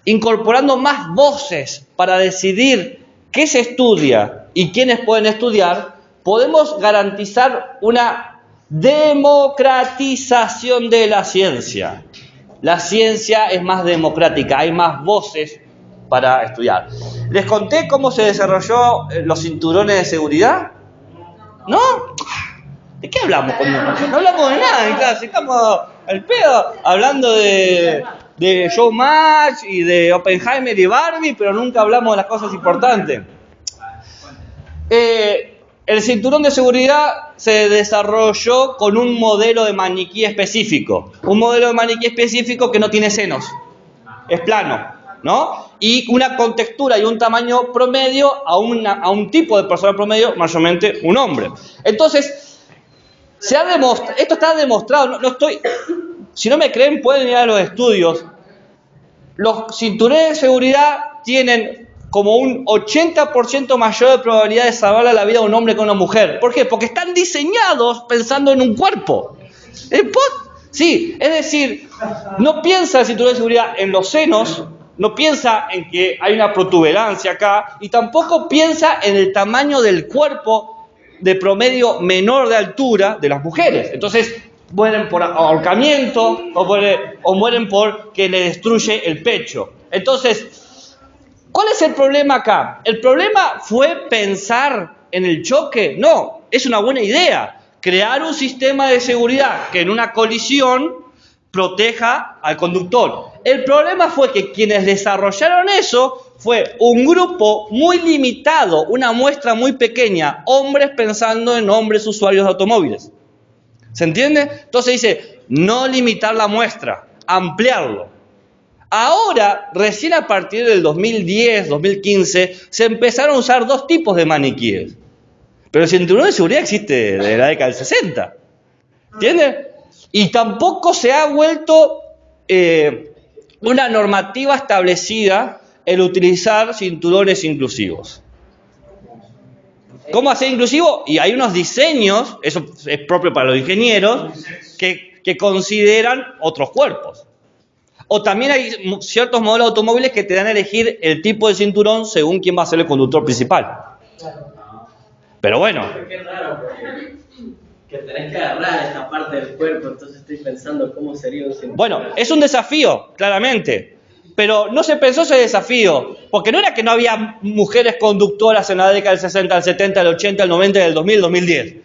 incorporando más voces para decidir qué se estudia y quiénes pueden estudiar, podemos garantizar una democratización de la ciencia. La ciencia es más democrática, hay más voces para estudiar. ¿Les conté cómo se desarrolló los cinturones de seguridad? ¿No? ¿De qué hablamos? No hablamos de nada en clase, estamos al pedo hablando de Showmatch y de Oppenheimer y Barbie, pero nunca hablamos de las cosas importantes. El cinturón de seguridad se desarrolló con un modelo de maniquí específico. Un modelo de maniquí específico que no tiene senos. Es plano, ¿no? Y una contextura y un tamaño promedio a un tipo de persona promedio, mayormente un hombre. Entonces, esto está demostrado. Si no me creen, pueden ir a los estudios. Los cinturones de seguridad tienen como un 80% mayor de probabilidad de salvarle la vida a un hombre que a una mujer. ¿Por qué? Porque están diseñados pensando en un cuerpo. Sí, es decir, no piensa el cinturón de seguridad en los senos, no piensa en que hay una protuberancia acá, y tampoco piensa en el tamaño del cuerpo de promedio menor de altura de las mujeres. Entonces, mueren por ahorcamiento o mueren porque le destruye el pecho. Entonces, ¿cuál es el problema acá? ¿El problema fue pensar en el choque? No, es una buena idea. Crear un sistema de seguridad que en una colisión proteja al conductor. El problema fue que quienes desarrollaron eso fue un grupo muy limitado, una muestra muy pequeña, hombres pensando en hombres usuarios de automóviles. ¿Se entiende? Entonces dice, no limitar la muestra, ampliarlo. Ahora, recién a partir del 2010, 2015, se empezaron a usar dos tipos de maniquíes. Pero el cinturón de seguridad existe desde la década del 60. ¿Entiendes? Y tampoco se ha vuelto una normativa establecida el utilizar cinturones inclusivos. ¿Cómo hacer inclusivo? Y hay unos diseños, eso es propio para los ingenieros, que consideran otros cuerpos. O también hay ciertos modelos de automóviles que te dan a elegir el tipo de cinturón según quién va a ser el conductor principal. Pero bueno. Qué raro, porque que tenés que agarrar esta parte del cuerpo, entonces estoy pensando cómo sería un cinturón. Bueno, es un desafío, claramente. Pero no se pensó ese desafío, porque no era que no había mujeres conductoras en la década del 60, del 70, del 80, del 90, del 2000, del 2010.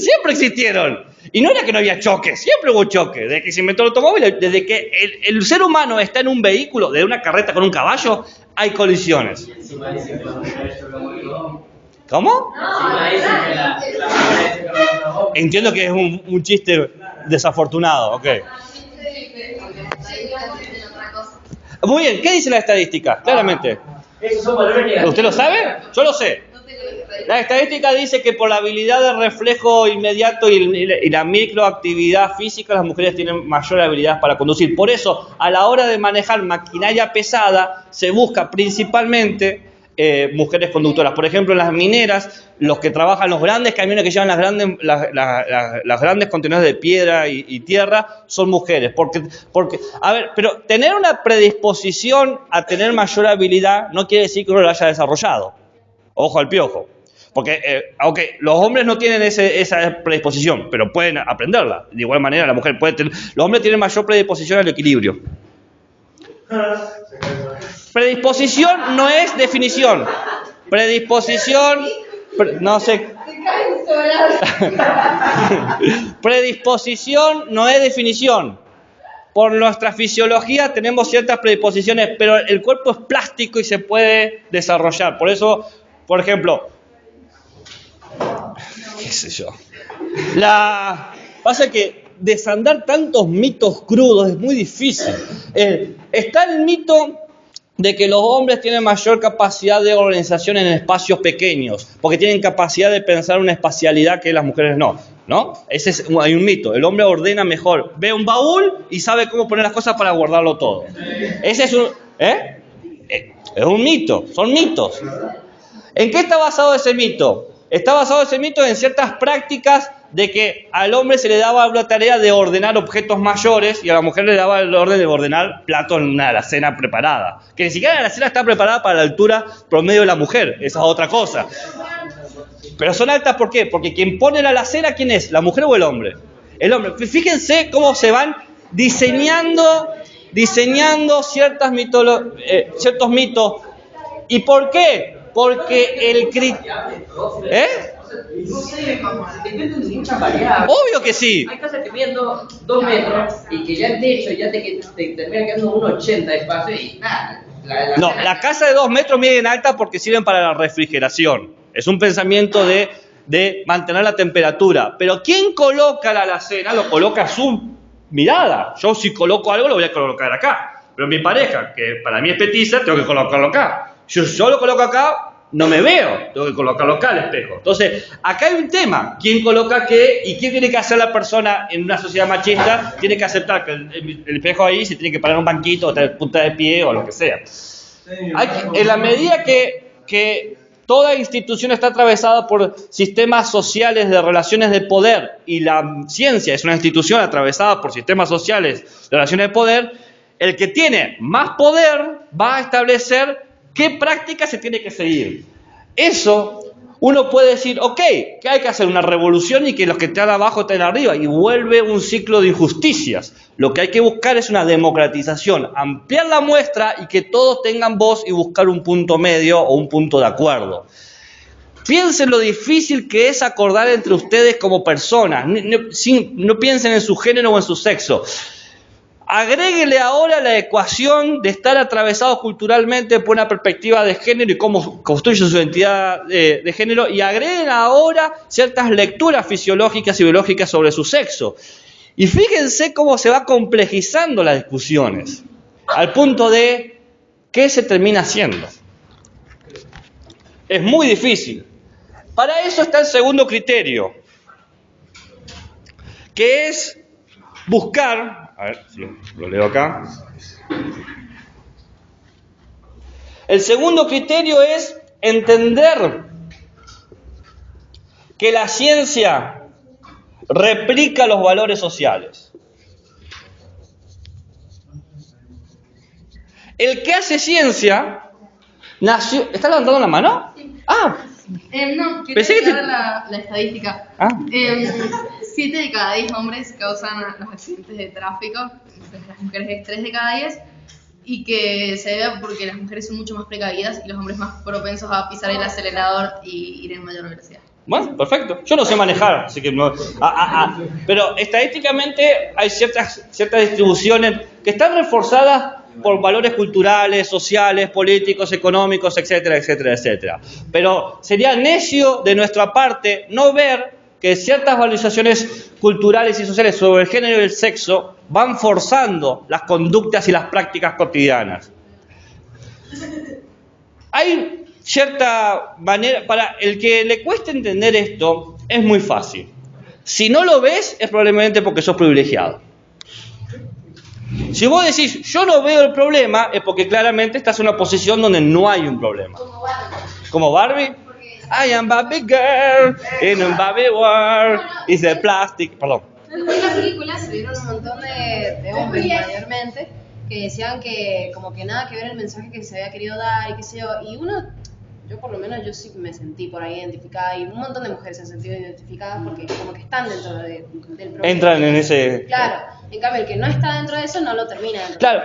Siempre existieron. Y no era que no había choques, siempre hubo choques. Desde que se inventó el automóvil, desde que el ser humano está en un vehículo, de una carreta con un caballo, hay colisiones. ¿Cómo? Entiendo que es un chiste desafortunado, ok. Muy bien, ¿qué dice la estadística? Claramente. ¿Usted lo sabe? Yo lo sé. La estadística dice que por la habilidad de reflejo inmediato y la microactividad física, las mujeres tienen mayor habilidad para conducir. Por eso, a la hora de manejar maquinaria pesada, se busca principalmente mujeres conductoras. Por ejemplo, en las mineras, los que trabajan los grandes camiones que llevan las grandes contenedores de piedra y tierra son mujeres. Porque, a ver, pero tener una predisposición a tener mayor habilidad no quiere decir que uno lo haya desarrollado. Ojo al piojo. Porque, aunque los hombres no tienen esa predisposición, pero pueden aprenderla. De igual manera, la mujer puede tener. Los hombres tienen mayor predisposición al equilibrio. Predisposición no es definición. Predisposición, no sé. Predisposición no es definición. Por nuestra fisiología tenemos ciertas predisposiciones, pero el cuerpo es plástico y se puede desarrollar. Por eso, por ejemplo, qué sé yo. Pasa que desandar tantos mitos crudos es muy difícil. Está el mito de que los hombres tienen mayor capacidad de organización en espacios pequeños, porque tienen capacidad de pensar una espacialidad que las mujeres no. Hay un mito. El hombre ordena mejor. Ve un baúl y sabe cómo poner las cosas para guardarlo todo. Ese es es un mito. Son mitos. ¿En qué está basado ese mito? Está basado ese mito en ciertas prácticas de que al hombre se le daba una tarea de ordenar objetos mayores y a la mujer le daba el orden de ordenar platos en una alacena preparada. Que ni siquiera la alacena está preparada para la altura promedio de la mujer. Esa es otra cosa. Pero son altas, ¿por qué? Porque quien pone la alacena, ¿quién es? ¿La mujer o el hombre? El hombre. Fíjense cómo se van diseñando ciertos mitos. ¿Y por qué? Porque Obvio que sí. Hay casas que miden 2 metros y que ya el techo ya te termina quedando 1,80 de espacio y nada. No, la casa de 2 metros miden alta porque sirven para la refrigeración. Es un pensamiento de mantener la temperatura. Pero ¿quién coloca la alacena? Lo coloca a su mirada. Yo si coloco algo lo voy a colocar acá. Pero mi pareja, que para mí es petiza, tengo que colocarlo acá. Si yo lo coloco acá, no me veo, tengo que colocarlo acá al espejo. Entonces, acá hay un tema. ¿Quién coloca qué? ¿Y qué tiene que hacer la persona en una sociedad machista? Tiene que aceptar que el espejo ahí se tiene que parar un banquito, o tener punta de pie o lo que sea. En la medida que toda institución está atravesada por sistemas sociales de relaciones de poder y la ciencia es una institución atravesada por sistemas sociales de relaciones de poder, el que tiene más poder va a establecer qué práctica se tiene que seguir. Eso, uno puede decir, ok, que hay que hacer una revolución y que los que están abajo estén arriba, y vuelve un ciclo de injusticias. Lo que hay que buscar es una democratización, ampliar la muestra y que todos tengan voz y buscar un punto medio o un punto de acuerdo. Piensen lo difícil que es acordar entre ustedes como personas. No piensen en su género o en su sexo. Agréguele ahora la ecuación de estar atravesados culturalmente por una perspectiva de género y cómo construye su identidad de género, y agreguen ahora ciertas lecturas fisiológicas y biológicas sobre su sexo. Y fíjense cómo se va complejizando las discusiones. al punto de qué se termina haciendo. Es muy difícil. Para eso está el segundo criterio, que es buscar, a ver si lo leo acá. El segundo criterio es entender que la ciencia replica los valores sociales. El que hace ciencia nació... ¿Estás levantando la mano? Ah, No, pensé que quería dar la estadística. Ah. 7 de cada 10 hombres causan los accidentes de tráfico, las mujeres es 3 de cada 10, y que se debe porque las mujeres son mucho más precavidas y los hombres más propensos a pisar el acelerador y ir en mayor velocidad. Bueno, perfecto. Yo no sé manejar, así que no... Pero estadísticamente hay ciertas distribuciones que están reforzadas por valores culturales, sociales, políticos, económicos, etcétera, etcétera, etcétera. Pero sería necio de nuestra parte no ver que ciertas valorizaciones culturales y sociales sobre el género y el sexo van forzando las conductas y las prácticas cotidianas. Hay cierta manera, para el que le cueste entender esto, es muy fácil. Si no lo ves, es probablemente porque sos privilegiado. Si vos decís, yo no veo el problema, es porque claramente estás en una posición donde no hay un problema. ¿Como Barbie? I am Barbie girl in a Barbie world. Is the plastic. Perdón. En la película se vieron un montón de hombres mayormente que decían que como que nada que ver el mensaje que se había querido dar y qué sé yo. Y yo por lo menos yo sí me sentí por ahí identificada y un montón de mujeres se han sentido identificadas porque como que están dentro del problema. Entran en ese... Claro, en cambio el que no está dentro de eso no lo termina dentro. Claro,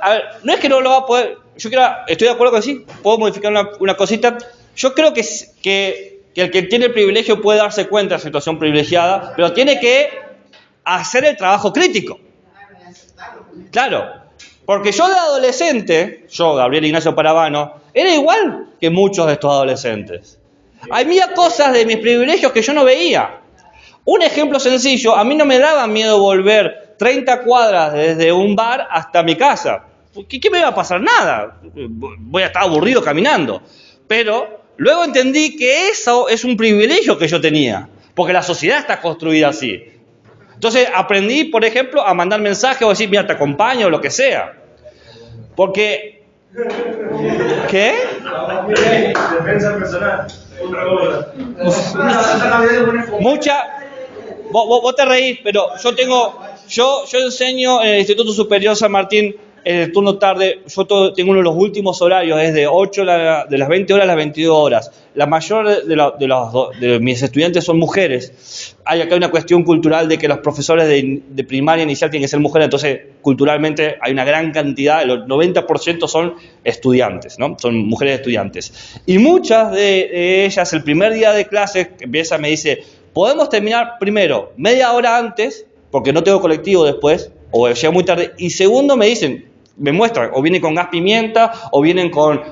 a ver, no es que no lo va a poder... Estoy de acuerdo con sí, puedo modificar una cosita. Yo creo que el que tiene el privilegio puede darse cuenta de la situación privilegiada, pero tiene que hacer el trabajo crítico. Claro, porque yo de adolescente, Gabriel Ignacio Paravano, era igual que muchos de estos adolescentes. Había cosas de mis privilegios que yo no veía. Un ejemplo sencillo, a mí no me daba miedo volver 30 cuadras desde un bar hasta mi casa. ¿Qué me iba a pasar? Nada. Voy a estar aburrido caminando. Pero luego entendí que eso es un privilegio que yo tenía, porque la sociedad está construida así. Entonces aprendí, por ejemplo, a mandar mensajes o decir, mira, te acompaño o lo que sea. Porque... ¿Qué? Defensa personal. Vos te reís, pero yo enseño en el Instituto Superior San Martín en el turno tarde. Yo tengo uno de los últimos horarios, es de 8 de las 20 horas a las 22 horas. La mayor de mis estudiantes son mujeres. Hay acá una cuestión cultural de que los profesores de primaria inicial tienen que ser mujeres, entonces culturalmente hay una gran cantidad, el 90% son estudiantes, ¿no? Son mujeres estudiantes. Y muchas de ellas, el primer día de clase, empieza, me dice, podemos terminar primero media hora antes, porque no tengo colectivo después, o llega muy tarde, y segundo me dicen, me muestran, o vienen con gas pimienta, o vienen con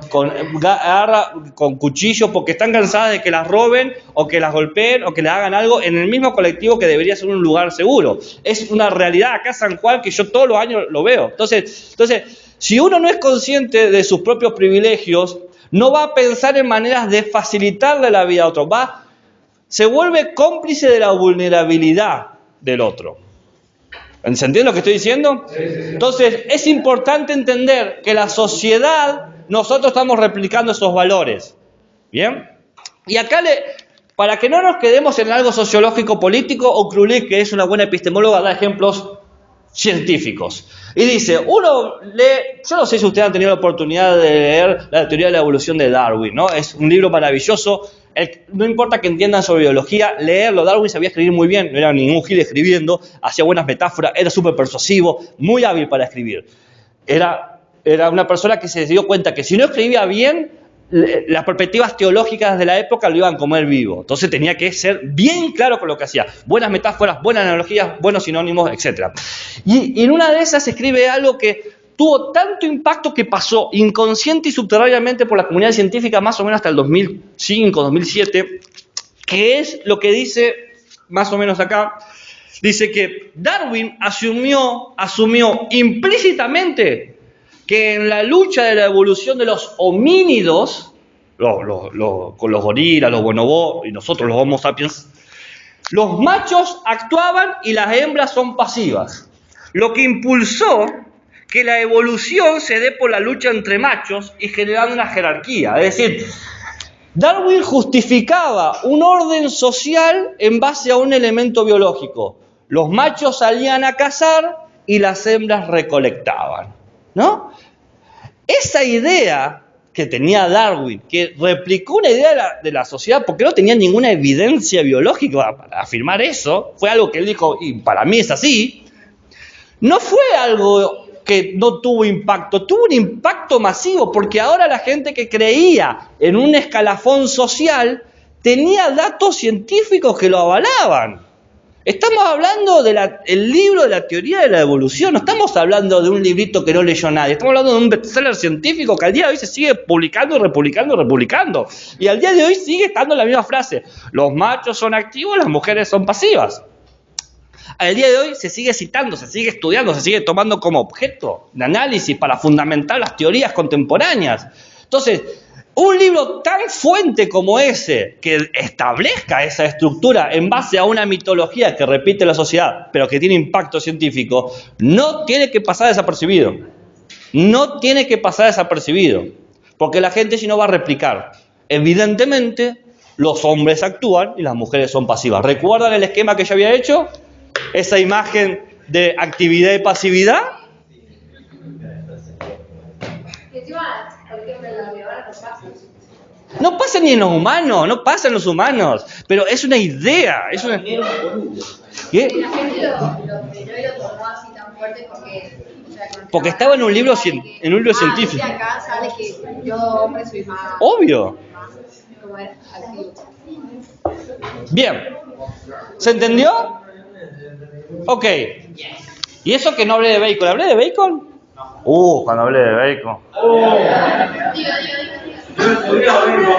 cuchillos, porque están cansadas de que las roben, o que las golpeen, o que les hagan algo en el mismo colectivo que debería ser un lugar seguro. Es una realidad acá en San Juan que yo todos los años lo veo. Entonces, si uno no es consciente de sus propios privilegios, no va a pensar en maneras de facilitarle la vida a otro, se vuelve cómplice de la vulnerabilidad del otro. ¿Se entiende lo que estoy diciendo? Sí. Entonces, es importante entender que la sociedad, nosotros estamos replicando esos valores. ¿Bien? Y acá, para que no nos quedemos en algo sociológico político, Okrulik, que es una buena epistemóloga, da ejemplos científicos. Y dice, uno lee, yo no sé si ustedes han tenido la oportunidad de leer la teoría de la evolución de Darwin, ¿no? Es un libro maravilloso. No importa que entiendan sobre biología, leerlo. Darwin sabía escribir muy bien, no era ningún gil escribiendo, hacía buenas metáforas, era súper persuasivo, muy hábil para escribir. Era una persona que se dio cuenta que si no escribía bien, las perspectivas teológicas de la época lo iban a comer vivo. Entonces tenía que ser bien claro con lo que hacía. Buenas metáforas, buenas analogías, buenos sinónimos, etc. Y en una de esas escribe algo que tuvo tanto impacto que pasó inconsciente y subterráneamente por la comunidad científica más o menos hasta el 2005, 2007, que es lo que dice más o menos acá. Dice que Darwin asumió implícitamente que en la lucha de la evolución de los homínidos, con los gorilas, los bonobos y nosotros los homo sapiens, los machos actuaban y las hembras son pasivas. Lo que impulsó que la evolución se dé por la lucha entre machos y generando una jerarquía. Es decir, Darwin justificaba un orden social en base a un elemento biológico. Los machos salían a cazar y las hembras recolectaban, ¿no? Esa idea que tenía Darwin, que replicó una idea de la sociedad porque no tenía ninguna evidencia biológica para afirmar eso, fue algo que él dijo, y para mí es así, no fue algo que no tuvo impacto, tuvo un impacto masivo, porque ahora la gente que creía en un escalafón social tenía datos científicos que lo avalaban. Estamos hablando del libro de la teoría de la evolución, no estamos hablando de un librito que no leyó nadie, estamos hablando de un bestseller científico que al día de hoy se sigue publicando y republicando y republicando. Y al día de hoy sigue estando la misma frase, los machos son activos, las mujeres son pasivas. Al día de hoy se sigue citando, se sigue estudiando, se sigue tomando como objeto de análisis para fundamentar las teorías contemporáneas. Entonces, un libro tan fuente como ese, que establezca esa estructura en base a una mitología que repite la sociedad, pero que tiene impacto científico, no tiene que pasar desapercibido. No tiene que pasar desapercibido, porque la gente si no va a replicar. Evidentemente, los hombres actúan y las mujeres son pasivas. ¿Recuerdan el esquema que yo había hecho? Esa imagen de actividad y pasividad. No pasa ni en los humanos, no pasa en los humanos, pero es una idea. Es una... ¿Qué? La gente lo tomó así tan fuerte porque estaba en un libro, científico. Acá sale que yo, hombre, soy más... Obvio. Más activo. Bien. ¿Se entendió? Ok. ¿Y eso que no hablé de bacon? ¿Hablé de bacon? Cuando hablé de bacon. Yo estudié bacon.